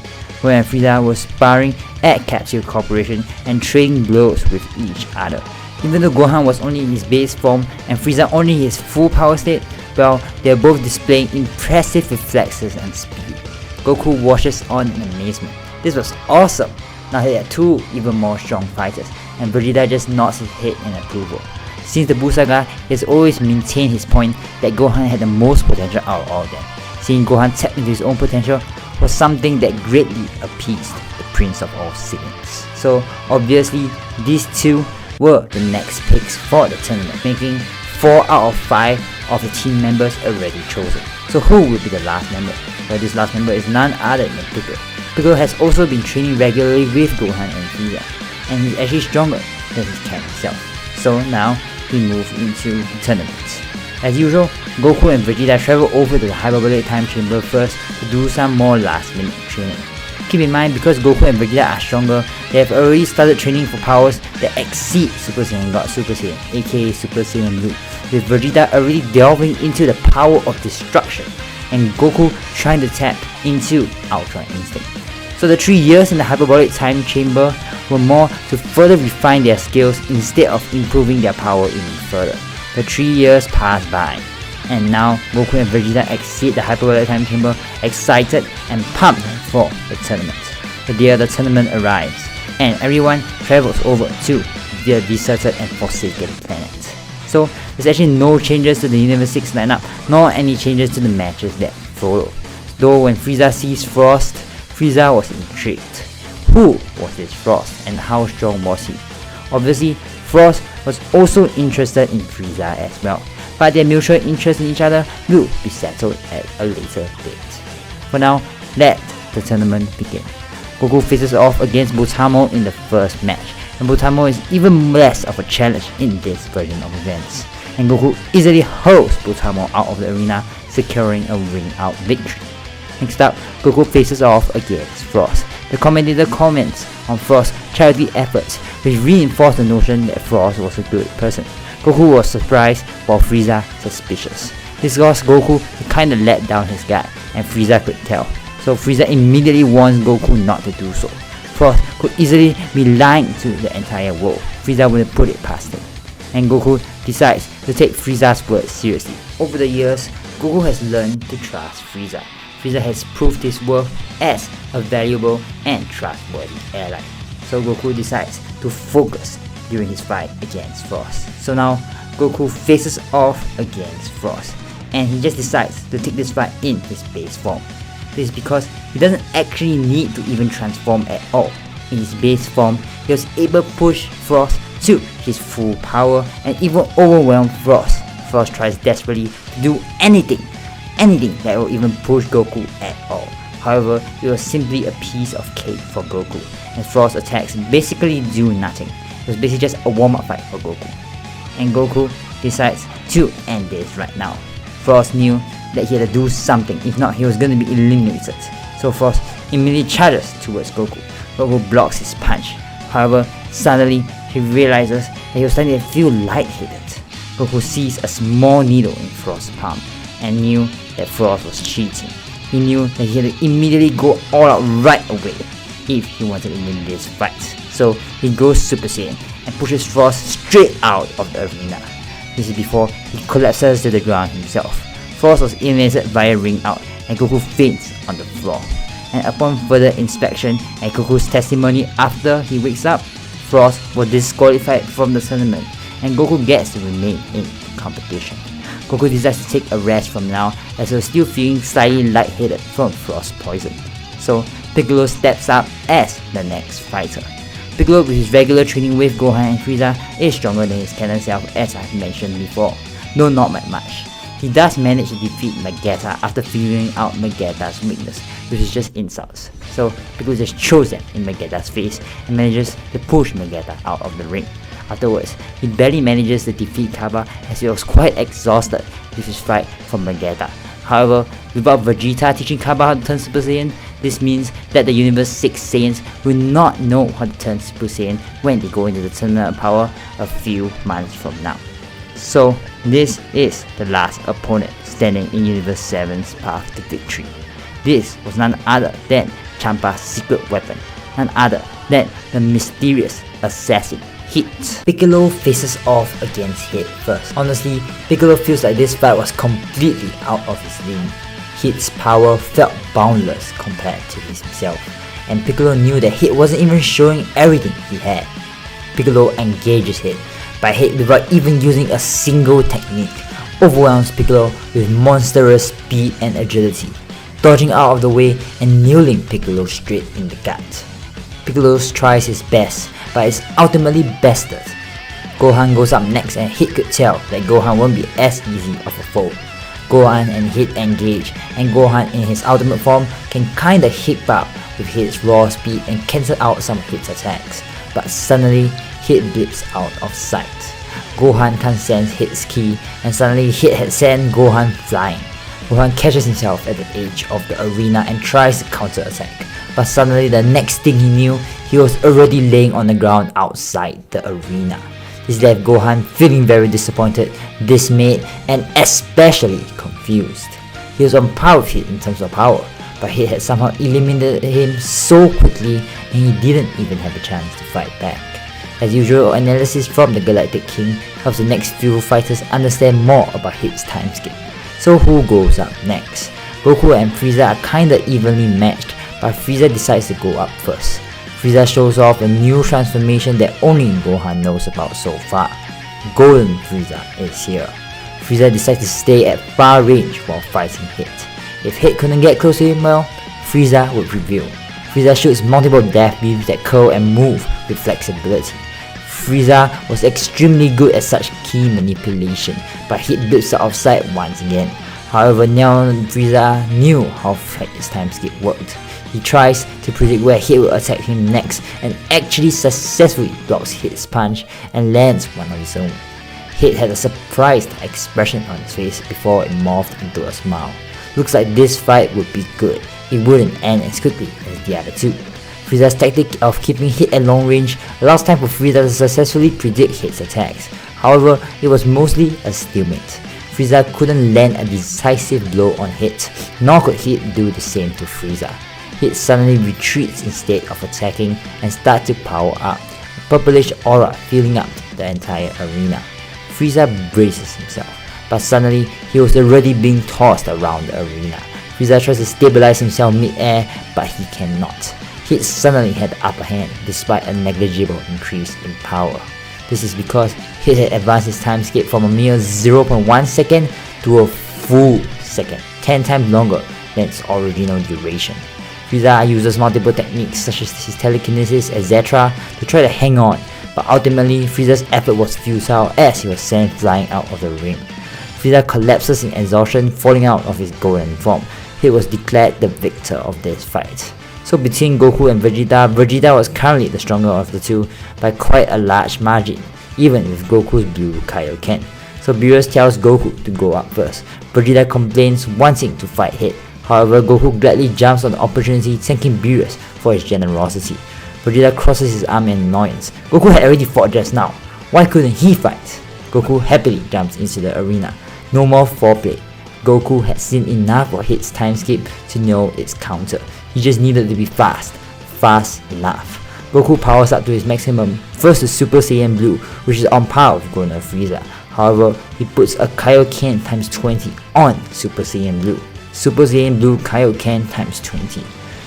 Speaker 1: Gohan and Frieza were sparring at Capsule Corporation and trading blows with each other. Even though Gohan was only in his base form and Frieza only his full power state, well, they are both displaying impressive reflexes and speed. Goku watches on in amazement. This was awesome! Now he had two even more strong fighters, and Vegeta just nods his head in approval. Since the Buu saga, he has always maintained his point that Gohan had the most potential out of all of them. Seeing Gohan tap into his own potential was something that greatly appeased the Prince of all Saiyans. So obviously, these two were the next picks for the tournament, making 4 out of 5 of the team members already chosen. So who will be the last member? Well, this last member is none other than Piccolo. Piccolo has also been training regularly with Gohan and Frieza, and he's actually stronger than his cat himself. So now we move into the tournament. As usual, Goku and Vegeta travel over to the hyperbolic time chamber first to do some more last minute training. Keep in mind, because Goku and Vegeta are stronger, they have already started training for powers that exceed Super Saiyan God Super Saiyan, aka Super Saiyan Blue, with Vegeta already delving into the power of destruction, and Goku trying to tap into Ultra Instinct. So the 3 years in the hyperbolic time chamber were more to further refine their skills instead of improving their power even further. The 3 years passed by, and now Goku and Vegeta exit the hyperbolic time chamber, excited and pumped for the tournament. The day of the tournament arrives, and everyone travels over to their deserted and forsaken planet. So there's actually no changes to the Universe 6 lineup, nor any changes to the matches that follow. Though when Frieza sees Frost, Frieza was intrigued. Who was this Frost and how strong was he? Obviously, Frost was also interested in Frieza as well, but their mutual interest in each other will be settled at a later date. For now, let the tournament begin. Goku faces off against Butamo in the first match, and Butamo is even less of a challenge in this version of events, and Goku easily hurls Butamo out of the arena, securing a ring-out victory. Next up, Goku faces off against Frost. The commentator comments on Frost's charity efforts, which reinforced the notion that Frost was a good person. Goku was surprised while Frieza suspicious. This caused Goku to kinda let down his guard, and Frieza could tell. So Frieza immediately warns Goku not to do so. Frost could easily be lying to the entire world. Frieza wouldn't put it past him, and Goku decides to take Frieza's words seriously. Over the years, Goku has learned to trust Frieza. Frieza has proved his worth as a valuable and trustworthy ally. So Goku decides to focus during his fight against Frost. So now Goku faces off against Frost, and he just decides to take this fight in his base form. This is because he doesn't actually need to even transform at all. In his base form, he was able to push Frost to his full power and even overwhelm Frost. Frost tries desperately to do anything that will even push Goku at all. However, it was simply a piece of cake for Goku, and Frost's attacks basically do nothing. It was basically just a warm-up fight for Goku, and Goku decides to end this right now. Frost knew that he had to do something, if not he was going to be eliminated. So Frost immediately charges towards Goku. Goku blocks his punch. However, suddenly he realizes that he was starting to feel lightheaded. Goku sees a small needle in Frost's palm and knew that Frost was cheating. He knew that he had to immediately go all out right away if he wanted to win this fight. So he goes Super Saiyan and pushes Frost straight out of the arena. This is before he collapses to the ground himself. Frost was eliminated via ring out, and Goku faints on the floor. And upon further inspection and Goku's testimony after he wakes up, Frost was disqualified from the tournament, and Goku gets to remain in the competition. Goku decides to take a rest from now, as he was still feeling slightly lightheaded from Frost poison. So Piccolo steps up as the next fighter. Piccolo, with his regular training with Gohan and Frieza, is stronger than his canon self, as I've mentioned before, though not by much. He does manage to defeat Vegeta after figuring out Vegeta's weakness, which is just insults. So Piccolo just throws them in Vegeta's face and manages to push Vegeta out of the ring. Afterwards, he barely manages to defeat Kaba, as he was quite exhausted with his fight from Vegeta. However, without Vegeta teaching Kaba how to turn Super Saiyan, this means that the Universe 6 Saiyans will not know how to turn Super Saiyan when they go into the Tournament of Power a few months from now. So this is the last opponent standing in Universe 7's path to victory. This was none other than Champa's secret weapon, none other than the mysterious assassin Hit. Piccolo faces off against Hit first. Honestly, Piccolo feels like this fight was completely out of his league. Hit's power felt boundless compared to himself, and Piccolo knew that Hit wasn't even showing everything he had. Piccolo engages Hit, but Hit, without even using a single technique, overwhelms Piccolo with monstrous speed and agility, dodging out of the way and nailing Piccolo straight in the gut. Piccolo tries his best, but is ultimately bested. Gohan goes up next, and Hit could tell that Gohan won't be as easy of a foe. Gohan and Hit engage, and Gohan in his ultimate form can kinda hip up with Hit's raw speed and cancel out some of Hit's attacks, but suddenly Hit blips out of sight. Gohan can't sense Hit's ki, and suddenly Hit had sent Gohan flying. Gohan catches himself at the edge of the arena and tries to counter-attack, but suddenly the next thing he knew, he was already laying on the ground outside the arena. This left Gohan feeling very disappointed, dismayed, and especially confused. He was on par with Hit in terms of power, but Hit had somehow eliminated him so quickly and he didn't even have a chance to fight back. As usual, analysis from the Galactic King helps the next few fighters understand more about Hit's time skip. So who goes up next? Goku and Frieza are kinda evenly matched, but Frieza decides to go up first. Frieza shows off a new transformation that only Gohan knows about so far. Golden Frieza is here. Frieza decides to stay at far range while fighting Hit. If Hit couldn't get close to him, well, Frieza would reveal. Frieza shoots multiple death beams that curl and move with flexibility. Frieza was extremely good at such key manipulation, but Hit blips out of sight once again. However, now Frieza knew how Hit's time skip worked. He tries to predict where Hit will attack him next and actually successfully blocks Hit's punch and lands one of his own. Hit had a surprised expression on his face before it morphed into a smile. Looks like this fight would be good. It wouldn't end as quickly as the other two. Frieza's tactic of keeping Hit at long range allows time for Frieza to successfully predict Hit's attacks. However, it was mostly a stalemate. Frieza couldn't land a decisive blow on Hit, nor could Hit do the same to Frieza. Hit suddenly retreats instead of attacking and starts to power up, a purplish aura filling up the entire arena. Frieza braces himself, but suddenly he was already being tossed around the arena. Frieza tries to stabilize himself mid-air, but he cannot. Hit suddenly had the upper hand despite a negligible increase in power. This is because Hit had advanced his time skip from a mere 0.1 second to a full second, 10 times longer than its original duration. Frieza uses multiple techniques such as his telekinesis, etc. to try to hang on, but ultimately Frieza's effort was futile as he was sent flying out of the ring. Frieza collapses in exhaustion, falling out of his golden form. Hit was declared the victor of this fight. So between Goku and Vegeta, Vegeta was currently the stronger of the two by quite a large margin, even with Goku's blue Kaioken. So Beerus tells Goku to go up first. Vegeta complains wanting to fight Hit. However, Goku gladly jumps on the opportunity, thanking Beerus for his generosity. Vegeta crosses his arm in annoyance. Goku had already fought just now. Why couldn't he fight? Goku happily jumps into the arena. No more foreplay. Goku had seen enough of Hit's time skip to know its counter. He just needed to be fast enough. Goku powers up to his maximum, first to Super Saiyan Blue, which is on par with Golden Frieza. However, he puts a Kaioken times 20 on Super Saiyan Blue. Super Saiyan Blue Kaioken times 20.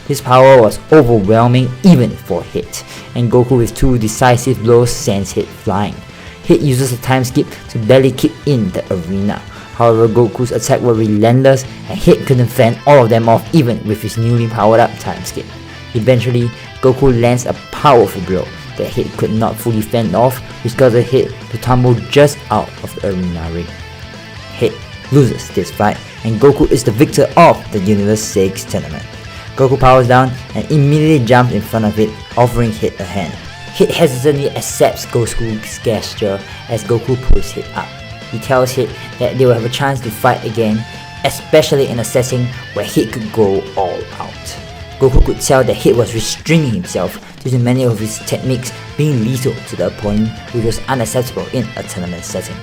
Speaker 1: His power was overwhelming even for Hit, and Goku with two decisive blows sends Hit flying. Hit uses a time skip to barely keep in the arena. However, Goku's attacks were relentless and Hit couldn't fend all of them off even with his newly powered up time skip. Eventually, Goku lands a powerful blow that Hit could not fully fend off, which caused Hit to tumble just out of the arena ring. Hit loses this fight and Goku is the victor of the Universe 6 tournament. Goku powers down and immediately jumps in front of Hit, offering Hit a hand. Hit hesitantly accepts Goku's gesture as Goku pulls Hit up. He tells Hit that they will have a chance to fight again, especially in a setting where Hit could go all out. Goku could tell that Hit was restraining himself due to many of his techniques being lethal to the opponent, which was unacceptable in a tournament setting.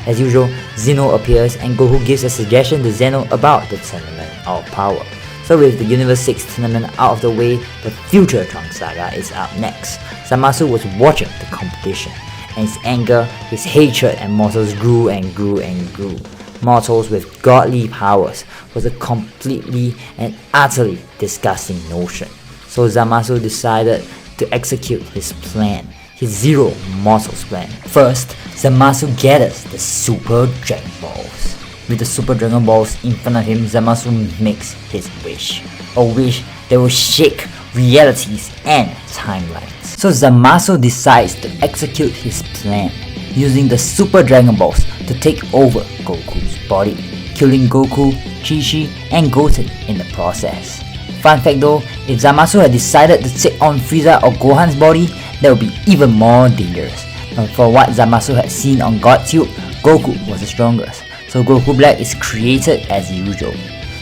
Speaker 1: As usual, Zeno appears and Goku gives a suggestion to Zeno about the Tournament of Power. So with the Universe 6 tournament out of the way, the future Trunks saga is up next. Zamasu was watching the competition, and his anger, his hatred and mortals grew and grew and grew. Mortals with godly powers was a completely and utterly disgusting notion. So Zamasu decided to execute his plan, his Zero Mortals plan. First, Zamasu gathers the Super Dragon Balls. With the Super Dragon Balls in front of him, Zamasu makes his wish. A wish that will shake realities and timelines. So Zamasu decides to execute his plan, using the Super Dragon Balls to take over Goku's body, killing Goku, Chi-Chi, and Goten in the process. Fun fact though, if Zamasu had decided to take on Frieza or Gohan's body, that would be even more dangerous. For what Zamasu had seen on GodTube, Goku was the strongest, so Goku Black is created as usual.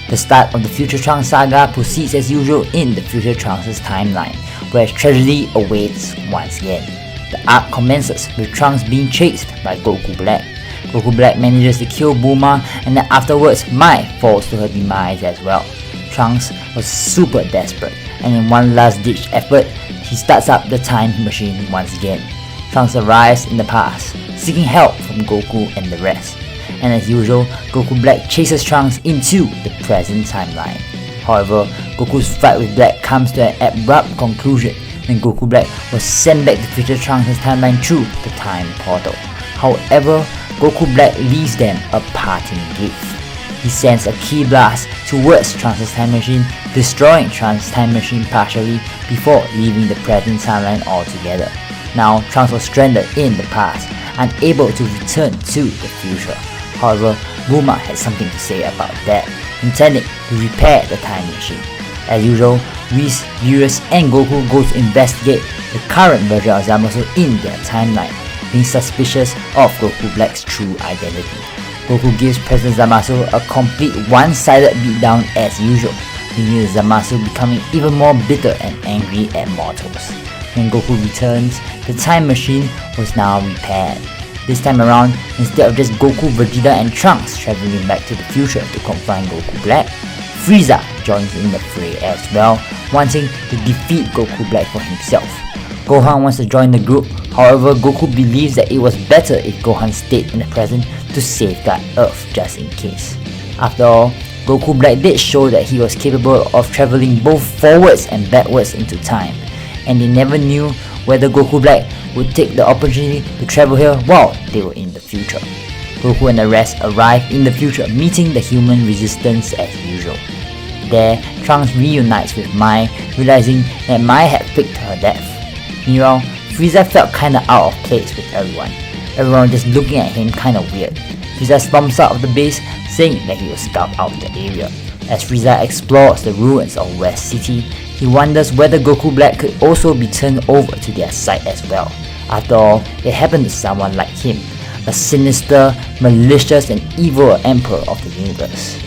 Speaker 1: The start of the Future Trunks saga proceeds as usual in the Future Trunks' timeline, where tragedy awaits once again. The arc commences with Trunks being chased by Goku Black. Goku Black manages to kill Bulma, and then afterwards Mai falls to her demise as well. Trunks was super desperate, and in one last ditch effort, he starts up the time machine once again. Trunks arrives in the past, seeking help from Goku and the rest. And as usual, Goku Black chases Trunks into the present timeline. However, Goku's fight with Black comes to an abrupt conclusion when Goku Black was sent back to Future Trunks' timeline through the time portal. However, Goku Black leaves them a parting gift. He sends a ki blast towards Trunks' time machine, destroying Trunks' time machine partially before leaving the present timeline altogether. Now, Trunks was stranded in the past, unable to return to the future. However, Bulma had something to say about that, intending to repair the time machine. As usual, Whis, Beerus, and Goku go to investigate the current version of Zamasu in their timeline, being suspicious of Goku Black's true identity. Goku gives President Zamasu a complete one-sided beatdown as usual, leaving Zamasu becoming even more bitter and angry at mortals. When Goku returns, the time machine was now repaired. This time around, instead of just Goku, Vegeta and Trunks traveling back to the future to confront Goku Black, Frieza joins in the fray as well, wanting to defeat Goku Black for himself. Gohan wants to join the group, however Goku believes that it was better if Gohan stayed in the present to safeguard Earth just in case. After all, Goku Black did show that he was capable of traveling both forwards and backwards into time, and they never knew whether Goku Black would take the opportunity to travel here while they were in the future. Goku and the rest arrive in the future, meeting the human resistance as usual. There, Trunks reunites with Mai, realizing that Mai had faked her death. Meanwhile, Frieza felt kinda out of place with everyone. Everyone just looking at him kinda weird. Frieza storms out of the base, saying that he will scout out the area. As Frieza explores the ruins of West City, he wonders whether Goku Black could also be turned over to their side as well. After all, it happened to someone like him, a sinister, malicious and evil emperor of the universe.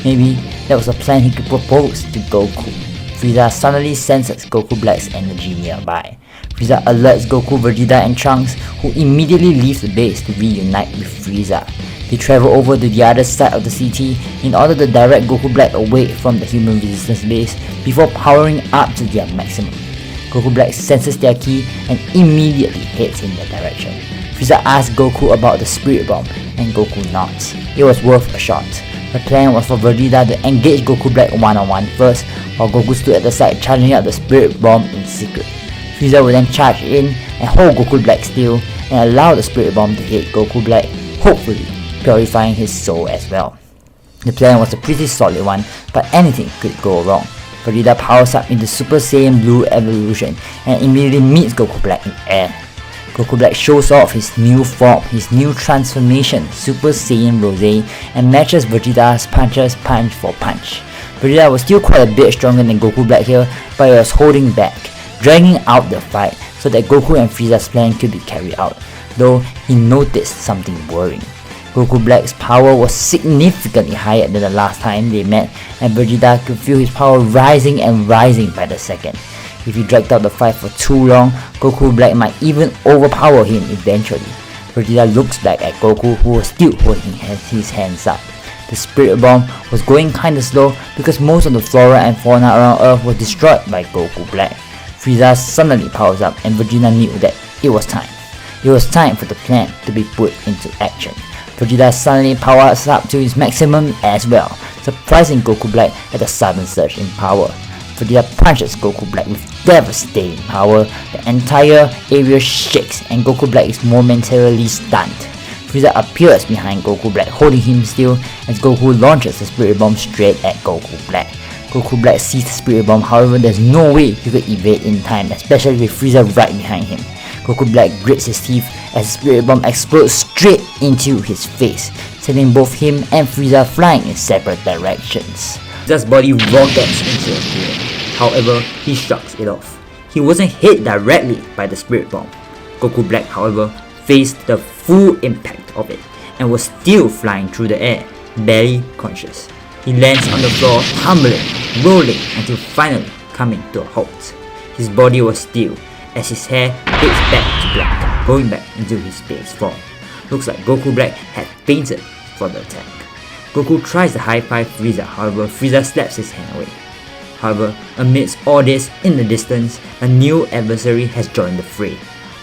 Speaker 1: Maybe that was a plan he could propose to Goku. Frieza suddenly senses Goku Black's energy nearby. Frieza alerts Goku, Vegeta and Trunks, who immediately leave the base to reunite with Frieza. They travel over to the other side of the city in order to direct Goku Black away from the human resistance base before powering up to their maximum. Goku Black senses their ki and immediately heads in their direction. Frieza asks Goku about the Spirit Bomb, and Goku nods. It was worth a shot. The plan was for Vegeta to engage Goku Black one-on-one first, while Goku stood at the side charging up the Spirit Bomb in secret. Frieza would then charge in and hold Goku Black still and allow the Spirit Bomb to hit Goku Black, hopefully purifying his soul as well. The plan was a pretty solid one, but anything could go wrong. Vegeta powers up into Super Saiyan Blue evolution and immediately meets Goku Black in air. Goku Black shows off his new form, his new transformation, Super Saiyan Rose, and matches Vegeta's punches punch for punch. Vegeta was still quite a bit stronger than Goku Black here, but he was holding back, dragging out the fight so that Goku and Frieza's plan could be carried out, though he noticed something worrying. Goku Black's power was significantly higher than the last time they met, and Vegeta could feel his power rising and rising by the second. If he dragged out the fight for too long, Goku Black might even overpower him eventually. Vegeta looks back at Goku, who was still holding his hands up. The Spirit Bomb was going kinda slow because most of the flora and fauna around Earth was destroyed by Goku Black. Frieza suddenly powers up and Vegeta knew that it was time. It was time for the plan to be put into action. Vegeta suddenly powers up to his maximum as well, surprising Goku Black at a sudden surge in power. Vegeta punches Goku Black with devastating power. The entire area shakes and Goku Black is momentarily stunned. Frieza appears behind Goku Black, holding him still as Goku launches the Spirit Bomb straight at Goku Black. Goku Black sees the Spirit Bomb, however there's no way he could evade in time, especially with Frieza right behind him. Goku Black grits his teeth as the Spirit Bomb explodes straight into his face, sending both him and Frieza flying in separate directions. Frieza's body rockets into the air. However, he shrugs it off. He wasn't hit directly by the Spirit Bomb. Goku Black, however, faced the full impact of it and was still flying through the air, barely conscious. He lands on the floor, tumbling, rolling until finally coming to a halt. His body was still as his hair fades back to black, going back into his base form. Looks like Goku Black had fainted for the attack. Goku tries to high-five Frieza, however Frieza slaps his hand away. However, amidst all this, in the distance, a new adversary has joined the fray.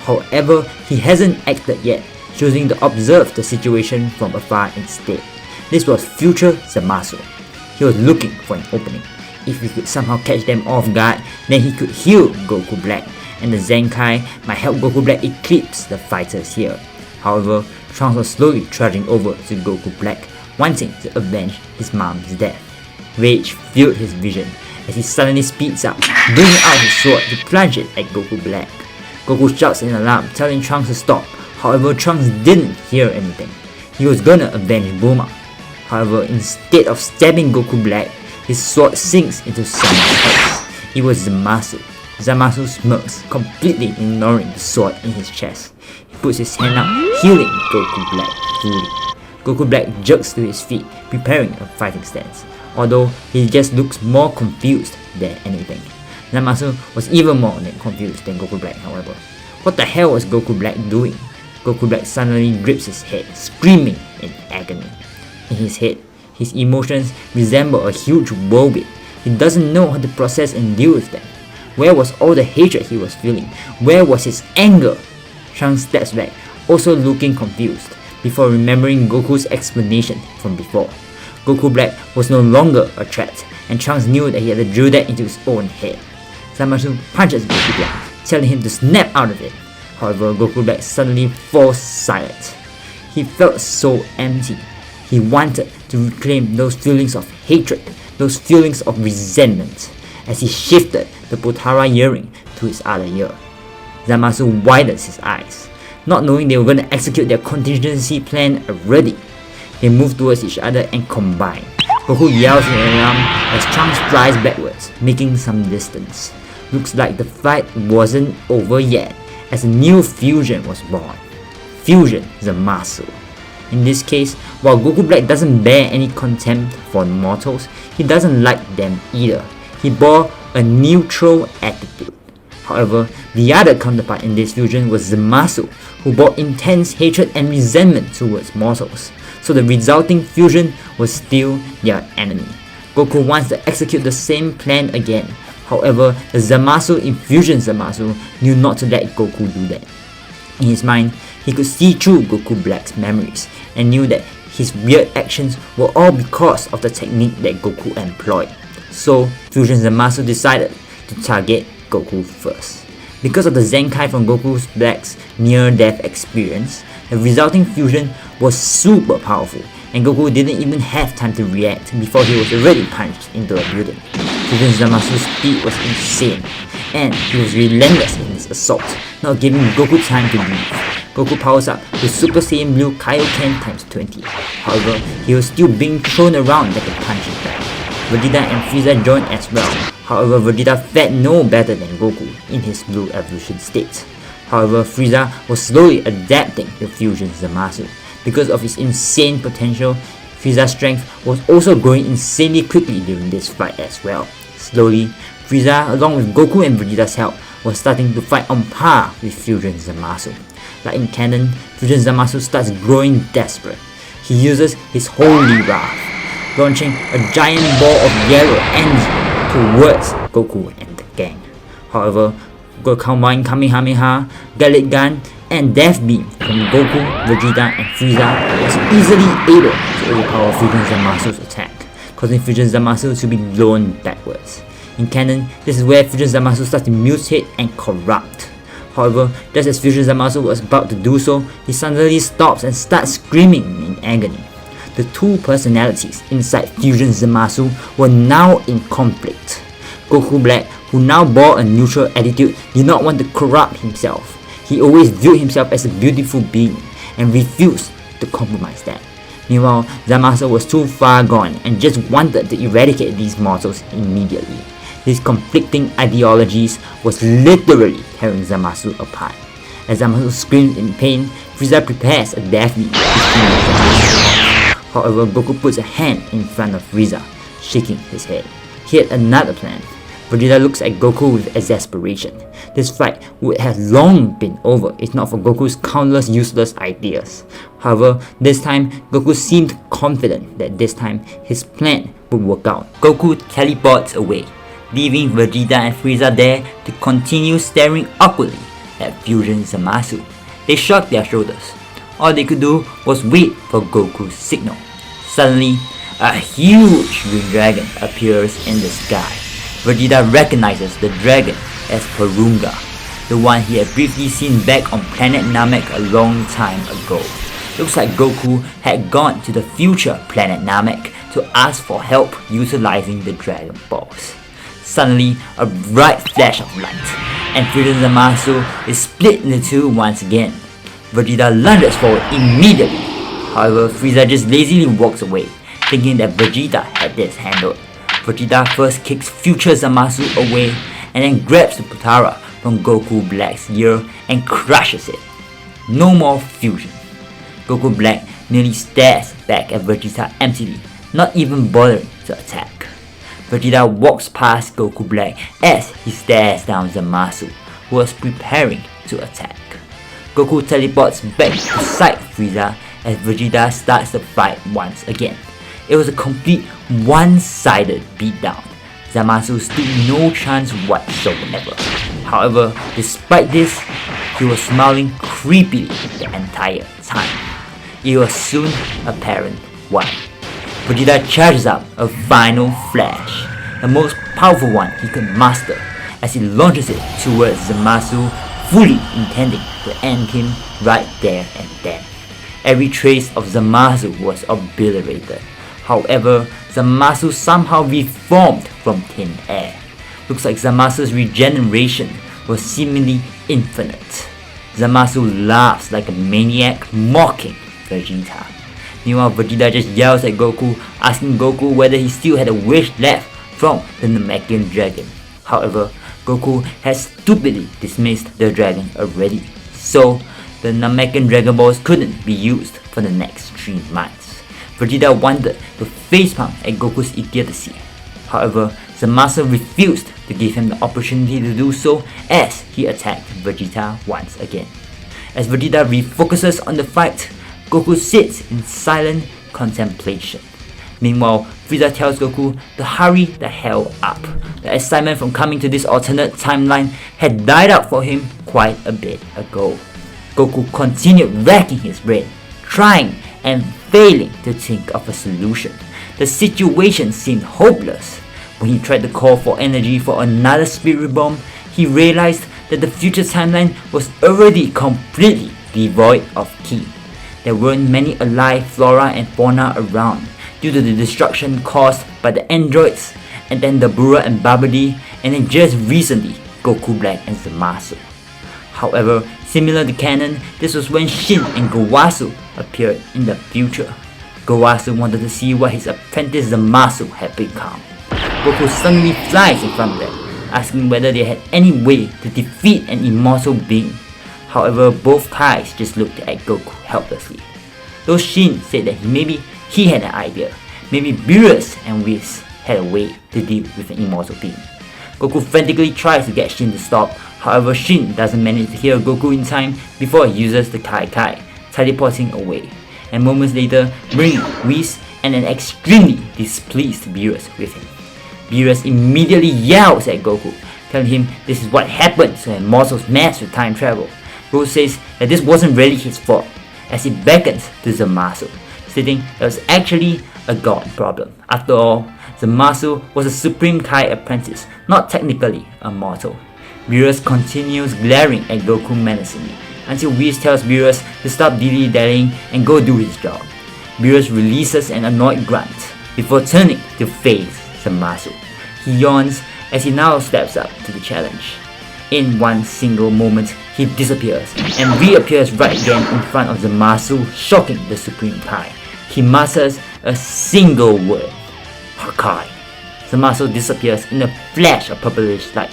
Speaker 1: However, he hasn't acted yet, choosing to observe the situation from afar instead. This was future Zamasu. He was looking for an opening. If he could somehow catch them off guard, then he could heal Goku Black, and the Zenkai might help Goku Black eclipse the fighters here. However, Trunks was slowly trudging over to Goku Black, wanting to avenge his mom's death. Rage filled his vision as he suddenly speeds up, bringing out his sword to plunge it at Goku Black. Goku shouts in alarm, telling Trunks to stop. However, Trunks didn't hear anything. He was gonna avenge Bulma. However, instead of stabbing Goku Black, his sword sinks into someone's head. It was Zamasu. Zamasu smirks, completely ignoring the sword in his chest. He puts his hand out, healing Goku Black fully. Goku Black jerks to his feet, preparing a fighting stance, although he just looks more confused than anything. Zamasu was even more confused than Goku Black, however. What the hell was Goku Black doing? Goku Black suddenly grips his head, screaming in agony. In his head, his emotions resemble a huge whirlwind. He doesn't know how to process and deal with them. Where was all the hatred he was feeling? Where was his anger? Trunks steps back, also looking confused, before remembering Goku's explanation from before. Goku Black was no longer a threat, and Trunks knew that he had to drill that into his own head. Zamasu punches Goku Black, telling him to snap out of it. However, Goku Black suddenly falls silent. He felt so empty. He wanted to reclaim those feelings of hatred, those feelings of resentment, as he shifted the Potara earring to his other ear. Zamasu widens his eyes, not knowing they were going to execute their contingency plan already. They move towards each other and combine. Goku yells in alarm as Trunks flies backwards, making some distance. Looks like the fight wasn't over yet, as a new fusion was born. Fusion Zamasu. In this case, while Goku Black doesn't bear any contempt for mortals, he doesn't like them either. He bore a neutral attitude. However, the other counterpart in this fusion was Zamasu, who bore intense hatred and resentment towards mortals. So the resulting fusion was still their enemy. Goku wants to execute the same plan again. However, the Zamasu in Fusion Zamasu knew not to let Goku do that. In his mind, he could see through Goku Black's memories and knew that his weird actions were all because of the technique that Goku employed. So, Fusion Zamasu decided to target Goku first. Because of the Zenkai from Goku Black's near-death experience, the resulting fusion was super powerful, and Goku didn't even have time to react before he was already punched into a building. Fusion Zamasu's speed was insane, and he was relentless in his assault, not giving Goku time to breathe. Goku powers up with Super Saiyan Blue Kaioken times 20. However, he was still being thrown around like a punching bag. Vegeta and Frieza joined as well. However, Vegeta fared no better than Goku in his Blue Evolution state. However, Frieza was slowly adapting to Fusion Zamasu. Because of his insane potential, Frieza's strength was also growing insanely quickly during this fight as well. Slowly, Frieza, along with Goku and Vegeta's help, was starting to fight on par with Fusion Zamasu. Like in canon, Fusion Zamasu starts growing desperate. He uses his Holy Wrath, launching a giant ball of yellow energy towards Goku and the gang. However, combined Kamehameha, Gallic Gun, and Death Beam from Goku, Vegeta, and Frieza was easily able to overpower Fusion Zamasu's attack, causing Fusion Zamasu to be blown backwards. In canon, this is where Fusion Zamasu starts to mutate and corrupt. However, just as Fusion Zamasu was about to do so, he suddenly stops and starts screaming in agony. The two personalities inside Fusion Zamasu were now in conflict. Goku Black, who now bore a neutral attitude, did not want to corrupt himself. He always viewed himself as a beautiful being and refused to compromise that. Meanwhile, Zamasu was too far gone and just wanted to eradicate these mortals immediately. These conflicting ideologies was literally tearing Zamasu apart. As Zamasu screamed in pain, Frieza Frieza prepares a deathly defeat. However, Goku puts a hand in front of Frieza, shaking his head. He had another plan. Vegeta looks at Goku with exasperation. This fight would have long been over if not for Goku's countless useless ideas. However, this time, Goku seemed confident that this time his plan would work out. Goku teleports away, leaving Vegeta and Frieza there to continue staring awkwardly at Fusion Zamasu. They shrugged their shoulders. All they could do was wait for Goku's signal. Suddenly, a huge green dragon appears in the sky. Vegeta recognizes the dragon as Porunga, the one he had briefly seen back on planet Namek a long time ago. Looks like Goku had gone to the future planet Namek to ask for help utilizing the Dragon Balls. Suddenly, a bright flash of light, and Friedrich Zamasu is split into two once again. Vegeta lunges forward immediately. However, Frieza just lazily walks away, thinking that Vegeta had this handled. Vegeta first kicks future Zamasu away and then grabs the Potara from Goku Black's ear and crushes it. No more fusion. Goku Black nearly stares back at Vegeta emptily, not even bothering to attack. Vegeta walks past Goku Black as he stares down Zamasu, who was preparing to attack. Goku teleports back beside Frieza as Vegeta starts the fight once again. It was a complete one-sided beatdown. Zamasu stood no chance whatsoever. However, despite this, he was smiling creepily the entire time. It was soon apparent why. Vegeta charges up a final flash, the most powerful one he could master, as he launches it towards Zamasu, fully intending to end him right there and then. Every trace of Zamasu was obliterated. However, Zamasu somehow reformed from thin air. Looks like Zamasu's regeneration was seemingly infinite. Zamasu laughs like a maniac, mocking Vegeta. Meanwhile, Vegeta just yells at Goku, asking Goku whether he still had a wish left from the Namekian dragon. However, Goku has stupidly dismissed the dragon already, so the Namekian Dragon Balls couldn't be used for the next 3 months. Vegeta wanted to facepalm at Goku's idiocy. However, Zamasu refused to give him the opportunity to do so as he attacked Vegeta once again. As Vegeta refocuses on the fight, Goku sits in silent contemplation. Meanwhile, Frieza tells Goku to hurry the hell up. The excitement from coming to this alternate timeline had died out for him quite a bit ago. Goku continued racking his brain, trying and failing to think of a solution. The situation seemed hopeless. When he tried to call for energy for another spirit bomb, he realized that the future timeline was already completely devoid of ki. There weren't many alive flora and fauna around due to the destruction caused by the androids, and then the Bura and Babidi, and then just recently Goku Black and Zamasu. However, similar to canon, this was when Shin and Gowasu appeared in the future. Gowasu wanted to see what his apprentice Zamasu had become. Goku suddenly flies in front of them, asking whether they had any way to defeat an immortal being. However, both Kais just looked at Goku helplessly. Though Shin said that maybe he had an idea, maybe Beerus and Whis had a way to deal with an immortal being. Goku frantically tries to get Shin to stop. However, Shin doesn't manage to hear Goku in time before he uses the Kai Kai, teleporting away, and moments later bringing Whis and an extremely displeased Beerus with him. Beerus immediately yells at Goku, telling him this is what happens when mortals mess with time travel. Goku says that this wasn't really his fault, as he beckons to Zamasu, stating it was actually a god problem. After all, Zamasu was a Supreme Kai apprentice, not technically a mortal. Beerus continues glaring at Goku menacingly, until Whis tells Beerus to stop dilly-dallying and go do his job. Beerus releases an annoyed grunt, before turning to face Zamasu. He yawns as he now steps up to the challenge. In one single moment, he disappears and reappears right again in front of Zamasu, shocking the Supreme Kai. He mutters a single word, Hakai. Zamasu disappears in a flash of purplish light.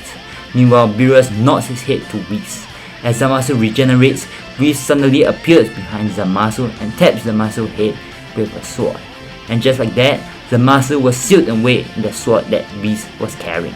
Speaker 1: Meanwhile, Beerus nods his head to Whis. As Zamasu regenerates, Beast suddenly appears behind Zamasu and taps Zamasu's head with a sword. And just like that, Zamasu was sealed away in the sword that Beast was carrying.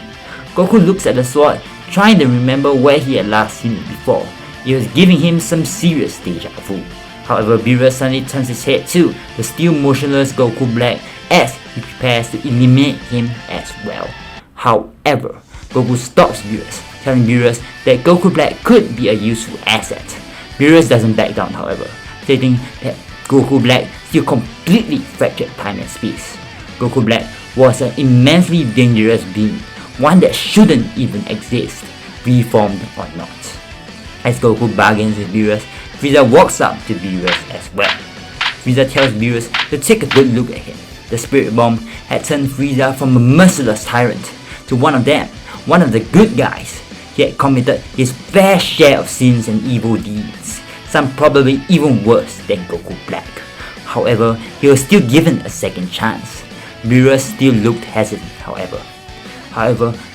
Speaker 1: Goku looks at the sword, trying to remember where he had last seen it before. It was giving him some serious deja vu. However, Beerus suddenly turns his head to the still motionless Goku Black as he prepares to eliminate him as well. However, Goku stops Beerus, telling Beerus that Goku Black could be a useful asset. Beerus doesn't back down, however, stating that Goku Black still completely fractured time and space. Goku Black was an immensely dangerous being, one that shouldn't even exist, reformed or not. As Goku bargains with Beerus, Frieza walks up to Beerus as well. Frieza tells Beerus to take a good look at him. The Spirit Bomb had turned Frieza from a merciless tyrant to one of them, one of the good guys. He had committed his fair share of sins and evil deeds, some probably even worse than Goku Black. However, he was still given a second chance. Beerus still looked hesitant, however.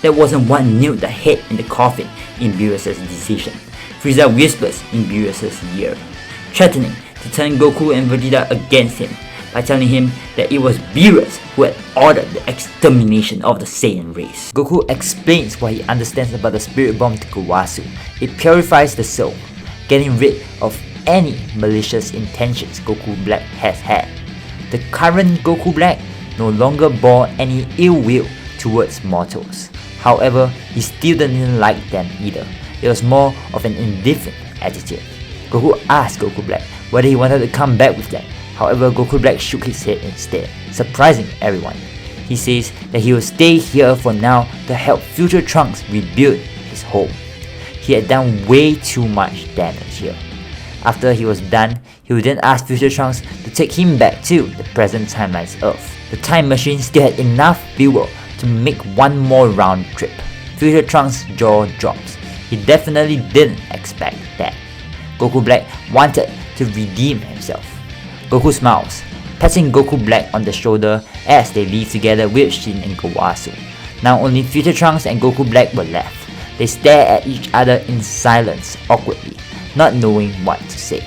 Speaker 1: That wasn't what nailed the head in the coffin in Beerus' decision. Frieza whispers in Beerus' ear, threatening to turn Goku and Vegeta against him by telling him that it was Beerus who had ordered the extermination of the Saiyan race. Goku explains what he understands about the Spirit Bomb to Kawasu. It purifies the soul, getting rid of any malicious intentions Goku Black has had. The current Goku Black no longer bore any ill will towards mortals. However, he still didn't like them either. It was more of an indifferent attitude. Goku asked Goku Black whether he wanted to come back with them. However, Goku Black shook his head instead, surprising everyone. He says that he will stay here for now to help future Trunks rebuild his home. He had done way too much damage here. After he was done, he would then ask future Trunks to take him back to the present timeline's Earth. The time machine still had enough fuel to make one more round trip. Future Trunks' jaw drops. He definitely didn't expect that. Goku Black wanted to redeem himself. Goku smiles, patting Goku Black on the shoulder as they leave together with Shin and Kawasu. Now only Future Trunks and Goku Black were left. They stare at each other in silence awkwardly, not knowing what to say.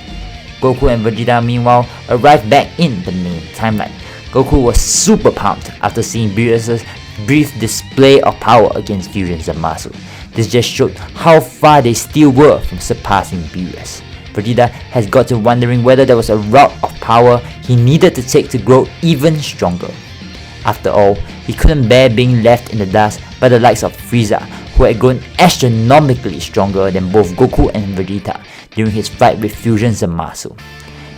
Speaker 1: Goku and Vegeta meanwhile arrive back in the main timeline. Goku was super pumped after seeing Beerus' brief display of power against Fusion Zamasu. This just showed how far they still were from surpassing Beerus. Vegeta has got to wondering whether there was a route of power he needed to take to grow even stronger. After all, he couldn't bear being left in the dust by the likes of Frieza, who had grown astronomically stronger than both Goku and Vegeta during his fight with Fusion Zamasu.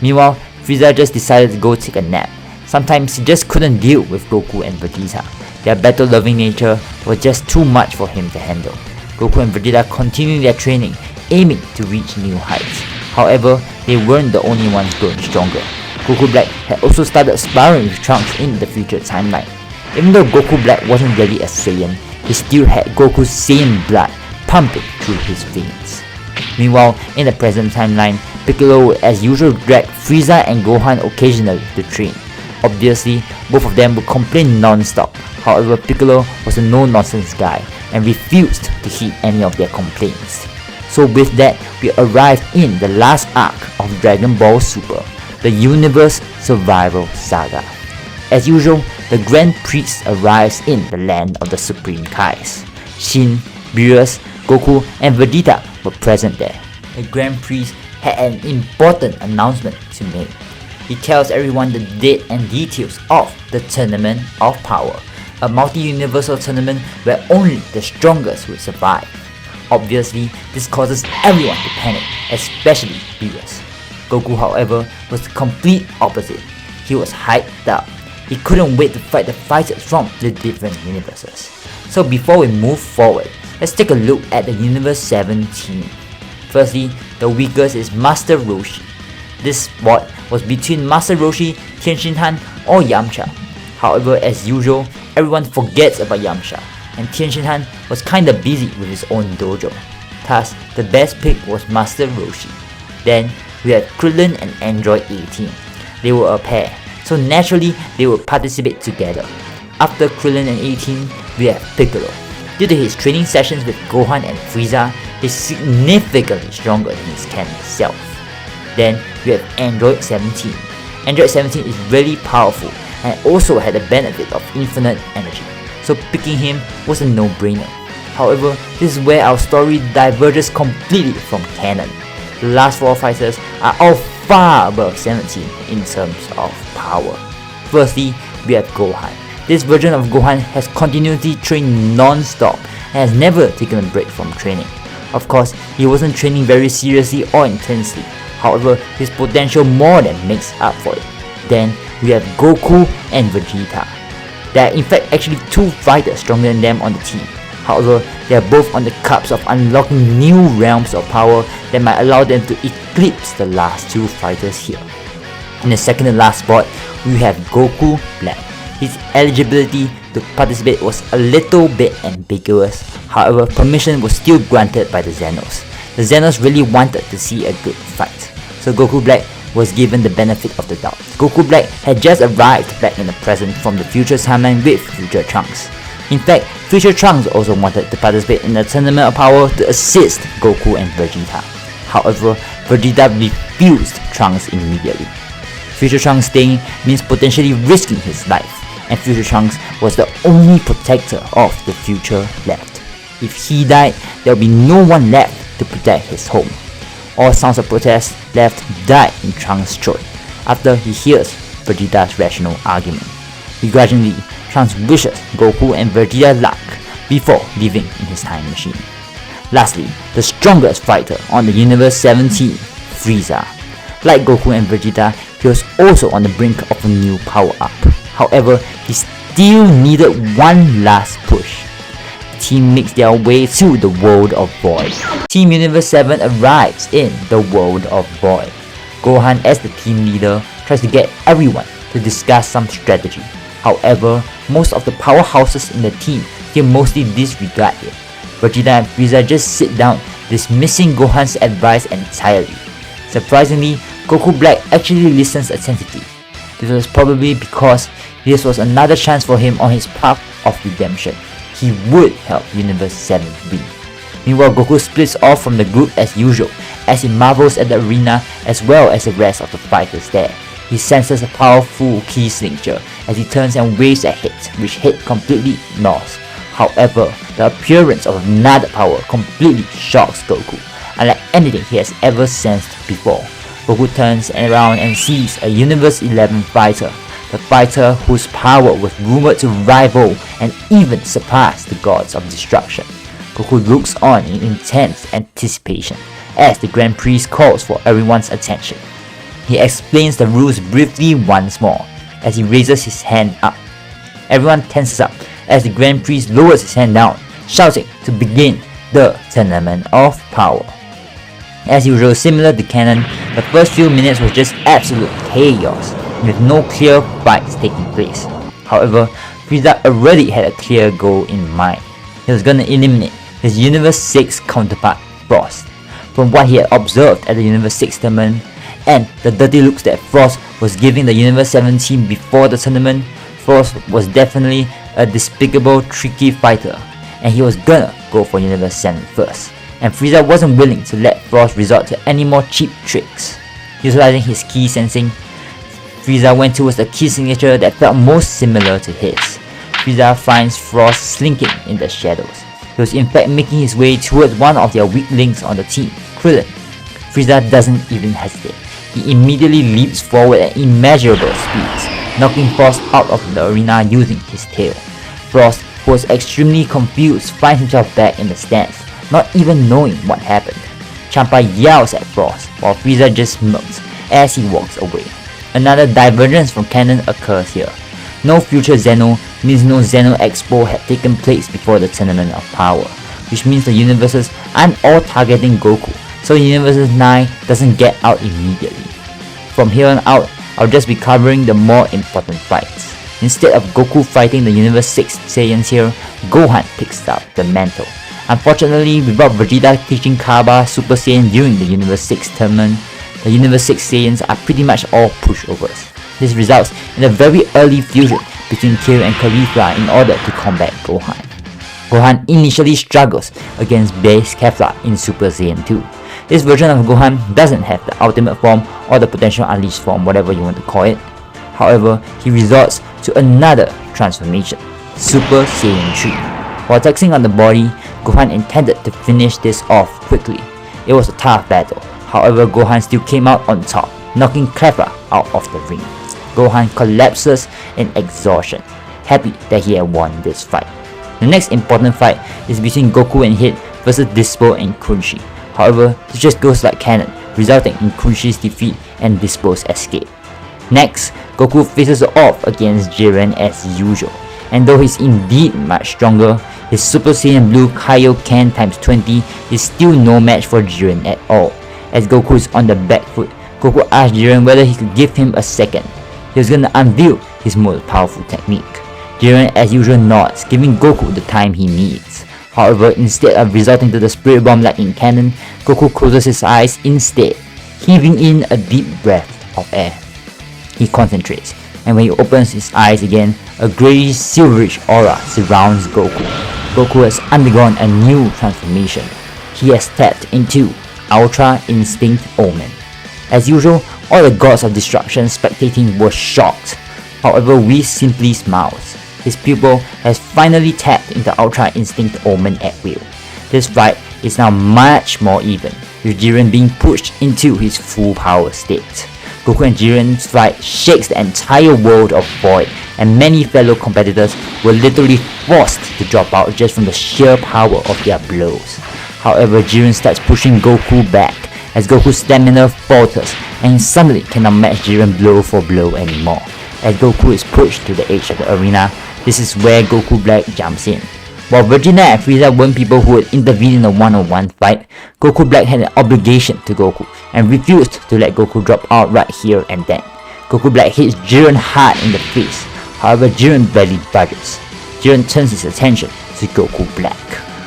Speaker 1: Meanwhile, Frieza just decided to go take a nap. Sometimes he just couldn't deal with Goku and Vegeta. Their battle-loving nature was just too much for him to handle. Goku and Vegeta continued their training, aiming to reach new heights. However, they weren't the only ones growing stronger. Goku Black had also started sparring with Trunks in the future timeline. Even though Goku Black wasn't really a Saiyan, he still had Goku's Saiyan blood pumping through his veins. Meanwhile, in the present timeline, Piccolo would as usual drag Frieza and Gohan occasionally to train. Obviously, both of them would complain non-stop. However, Piccolo was a no-nonsense guy and refused to heed any of their complaints. So with that, we arrived in the last arc of Dragon Ball Super, the Universe Survival Saga. As usual, the Grand Priest arrives in the land of the Supreme Kais. Shin, Beerus, Goku, and Vegeta were present there. The Grand Priest had an important announcement to make. He tells everyone the date and details of the Tournament of Power, a multi-universal tournament where only the strongest would survive. Obviously, this causes everyone to panic, especially Beerus. Goku, however, was the complete opposite. He was hyped up. He couldn't wait to fight the fighters from the different universes. So before we move forward, let's take a look at the Universe 7 team. Firstly, the weakest is Master Roshi. This spot was between Master Roshi, Tenshin Han, or Yamcha. However, as usual, everyone forgets about Yamcha, and Tenshin Han was kinda busy with his own dojo. Thus, the best pick was Master Roshi. Then, we had Krillin and Android 18. They were a pair, so naturally they would participate together. After Krillin and 18, we have Piccolo. Due to his training sessions with Gohan and Frieza, he's significantly stronger than his canon self. Then we have Android 17. Android 17 is really powerful and also had the benefit of infinite energy, so picking him was a no-brainer. However, this is where our story diverges completely from canon. The last 4 fighters are all far above 17 in terms of power. Firstly, we have Gohan. This version of Gohan has continuously trained non-stop and has never taken a break from training. Of course, he wasn't training very seriously or intensely. However, his potential more than makes up for it. Then we have Goku and Vegeta. There are in fact actually 2 fighters stronger than them on the team. However, they are both on the cusp of unlocking new realms of power that might allow them to eclipse the last 2 fighters here. In the second and last spot, we have Goku Black. His eligibility to participate was a little bit ambiguous. However, permission was still granted by the Xenos. The Xenos really wanted to see a good fight, so Goku Black was given the benefit of the doubt. Goku Black had just arrived back in the present from the future timeline with Future Trunks. In fact, Future Trunks also wanted to participate in the Tournament of Power to assist Goku and Vegeta. However, Vegeta refused Trunks immediately. Future Trunks staying means potentially risking his life, and Future Trunks was the only protector of the future left. If he died, there would be no one left to protect his home. All sounds of protest left died in Trunks' throat after he hears Vegeta's rational argument. Begrudgingly, Trunks wishes Goku and Vegeta luck before leaving in his time machine. Lastly, the strongest fighter on the Universe 17, Frieza. Like Goku and Vegeta, he was also on the brink of a new power-up. However, he still needed one last push. The team makes their way to the World of Void. Team Universe 7 arrives in the World of Void. Gohan, as the team leader, tries to get everyone to discuss some strategy. However, most of the powerhouses in the team feel mostly disregard it. Vegeta and Frieza just sit down, dismissing Gohan's advice entirely. Surprisingly, Goku Black actually listens attentively. This was probably because this was another chance for him on his path of redemption. He would help Universe 7 win. Meanwhile, Goku splits off from the group as usual, as he marvels at the arena as well as the rest of the fighters there. He senses a powerful key signature as he turns and waves at hit, which hit completely ignores. However, the appearance of another power completely shocks Goku, unlike anything he has ever sensed before. Goku turns around and sees a Universe 11 fighter, the fighter whose power was rumored to rival and even surpass the gods of destruction. Goku looks on in intense anticipation as the Grand Priest calls for everyone's attention. He explains the rules briefly once more as he raises his hand up. Everyone tenses up as the Grand Priest lowers his hand down, shouting to begin the Tournament of Power. As usual, similar to canon, the first few minutes was just absolute chaos, with no clear fights taking place. However, Frieza already had a clear goal in mind. He was gonna eliminate his Universe 6 counterpart, Frost. From what he had observed at the Universe 6 tournament, and the dirty looks that Frost was giving the Universe 7 team before the tournament, Frost was definitely a despicable, tricky fighter, and he was gonna go for Universe 7 first. And Frieza wasn't willing to let Frost resort to any more cheap tricks. Utilizing his ki sensing, Frieza went towards the key signature that felt most similar to his. Frieza finds Frost slinking in the shadows. He was in fact making his way towards one of their weak links on the team, Krillin. Frieza doesn't even hesitate. He immediately leaps forward at immeasurable speeds, knocking Frost out of the arena using his tail. Frost, who was extremely confused, finds himself back in the stands, not even knowing what happened. Champa yells at Frost, while Frieza just smirks as he walks away. Another divergence from canon occurs here. No future Zeno means no Zeno Expo had taken place before the Tournament of Power, which means the universes aren't all targeting Goku, so Universe 9 doesn't get out immediately. From here on out, I'll just be covering the more important fights. Instead of Goku fighting the Universe 6 Saiyans here, Gohan picks up the mantle. Unfortunately, without Vegeta teaching Kaba Super Saiyan during the Universe 6 tournament, the Universe 6 Saiyans are pretty much all pushovers. This results in a very early fusion between Kale and Caulifla in order to combat Gohan. Gohan initially struggles against base Kefla in Super Saiyan 2. This version of Gohan doesn't have the ultimate form or the potential unleashed form, whatever you want to call it. However, he resorts to another transformation, Super Saiyan 3. While taxing on the body, Gohan intended to finish this off quickly. It was a tough battle, however Gohan still came out on top, knocking Clever out of the ring. Gohan collapses in exhaustion, happy that he had won this fight. The next important fight is between Goku and Hit versus Dispo and Kunshi. However, this just goes like canon, resulting in Kunshi's defeat and Dispo's escape. Next, Goku faces off against Jiren as usual, and though he's indeed much stronger, his Super Saiyan Blue Kaioken times 20 is still no match for Jiren at all. As Goku is on the back foot, Goku asked Jiren whether he could give him a second. He was gonna unveil his most powerful technique. Jiren as usual nods, giving Goku the time he needs. However, instead of resorting to the Spirit Bomb like in canon, Goku closes his eyes instead, heaving in a deep breath of air. He concentrates, and when he opens his eyes again, a greyish silverish aura surrounds Goku. Goku has undergone a new transformation. He has tapped into Ultra Instinct Omen. As usual, all the gods of destruction spectating were shocked. However, Whis simply smiles. His pupil has finally tapped into Ultra Instinct Omen at will. This fight is now much more even, with Jiren being pushed into his full power state. Goku and Jiren's fight shakes the entire world of Void, and many fellow competitors were literally forced to drop out just from the sheer power of their blows. However, Jiren starts pushing Goku back, as Goku's stamina falters, and he suddenly cannot match Jiren blow for blow anymore. As Goku is pushed to the edge of the arena, this is where Goku Black jumps in. While Vegeta and Frieza weren't people who would intervene in a one-on-one fight, Goku Black had an obligation to Goku and refused to let Goku drop out right here and then. Goku Black hits Jiren hard in the face, however Jiren barely budges. Jiren turns his attention to Goku Black.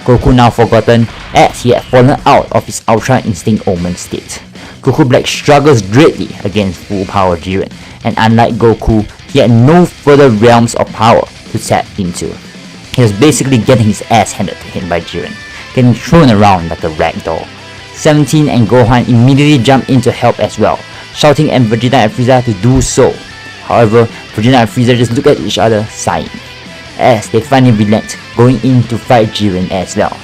Speaker 1: Goku now forgotten as he had fallen out of his Ultra Instinct Omen state. Goku Black struggles greatly against full power Jiren, and unlike Goku, he had no further realms of power to tap into. He was basically getting his ass handed to him by Jiren, getting thrown around like a ragdoll. 17 and Gohan immediately jump in to help as well, shouting at Vegeta and Frieza to do so. However, Vegeta and Frieza just look at each other sighing, as they finally relent, going in to fight Jiren as well.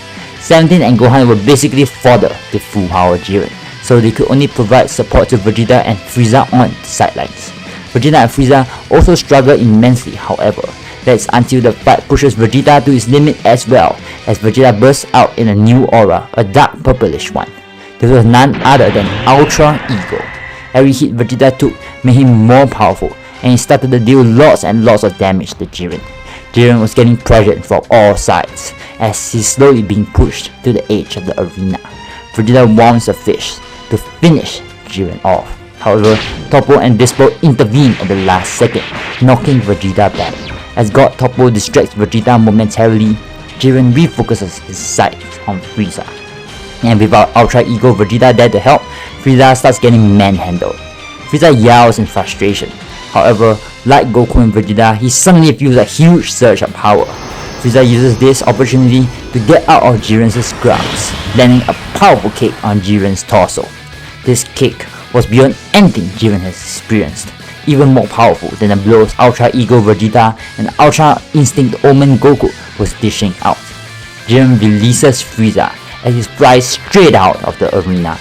Speaker 1: 17 and Gohan were basically fodder to full power Jiren, so they could only provide support to Vegeta and Frieza on the sidelines. Vegeta and Frieza also struggle immensely, however. That's until the fight pushes Vegeta to his limit as well, as Vegeta bursts out in a new aura, a dark purplish one. This was none other than Ultra Ego. Every hit Vegeta took made him more powerful, and he started to deal lots and lots of damage to Jiren. Jiren was getting pressured from all sides, as he's slowly being pushed to the edge of the arena. Vegeta wants a fish to finish Jiren off. However, Toppo and Dispo intervene at the last second, knocking Vegeta back. As God Toppo distracts Vegeta momentarily, Jiren refocuses his sights on Frieza. And without Ultra Ego Vegeta there to help, Frieza starts getting manhandled. Frieza yells in frustration. However, like Goku and Vegeta, he suddenly feels a huge surge of power. Frieza uses this opportunity to get out of Jiren's grasp, landing a powerful kick on Jiren's torso. This kick was beyond anything Jiren has experienced, even more powerful than the blows Ultra Ego Vegeta and Ultra Instinct Omen Goku was dishing out. Jiren releases Frieza as he flies straight out of the arena,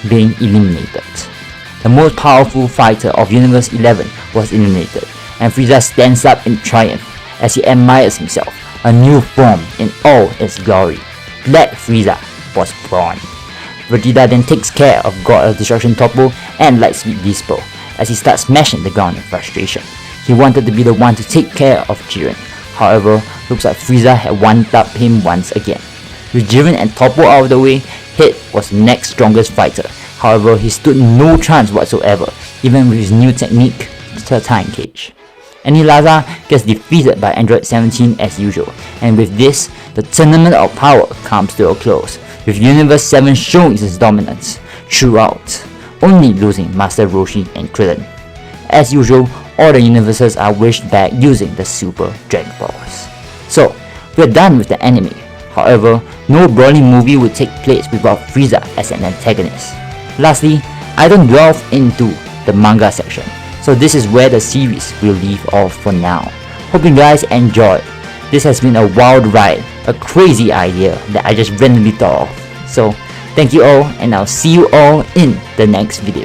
Speaker 1: being eliminated. The most powerful fighter of Universe 11 was eliminated, and Frieza stands up in triumph as he admires himself, a new form in all its glory. Black Frieza was born. Vegeta then takes care of God of Destruction Toppo and Lightspeed Dispo as he starts smashing the ground in frustration. He wanted to be the one to take care of Jiren. However, looks like Frieza had one-upped him once again. With Jiren and Toppo out of the way, Hit was the next strongest fighter. However, he stood no chance whatsoever, even with his new technique, the Time Cage. Anilaza gets defeated by Android 17 as usual, and with this, the Tournament of Power comes to a close, with Universe 7 showing its dominance throughout, only losing Master Roshi and Krillin. As usual, all the universes are wished back using the Super Dragon Balls. So, we're done with the anime. However, no Broly movie would take place without Frieza as an antagonist. Lastly, I don't delve into the manga section, so this is where the series will leave off for now. Hope you guys enjoyed. This has been a wild ride, a crazy idea that I just randomly thought of. So, thank you all, and I'll see you all in the next video.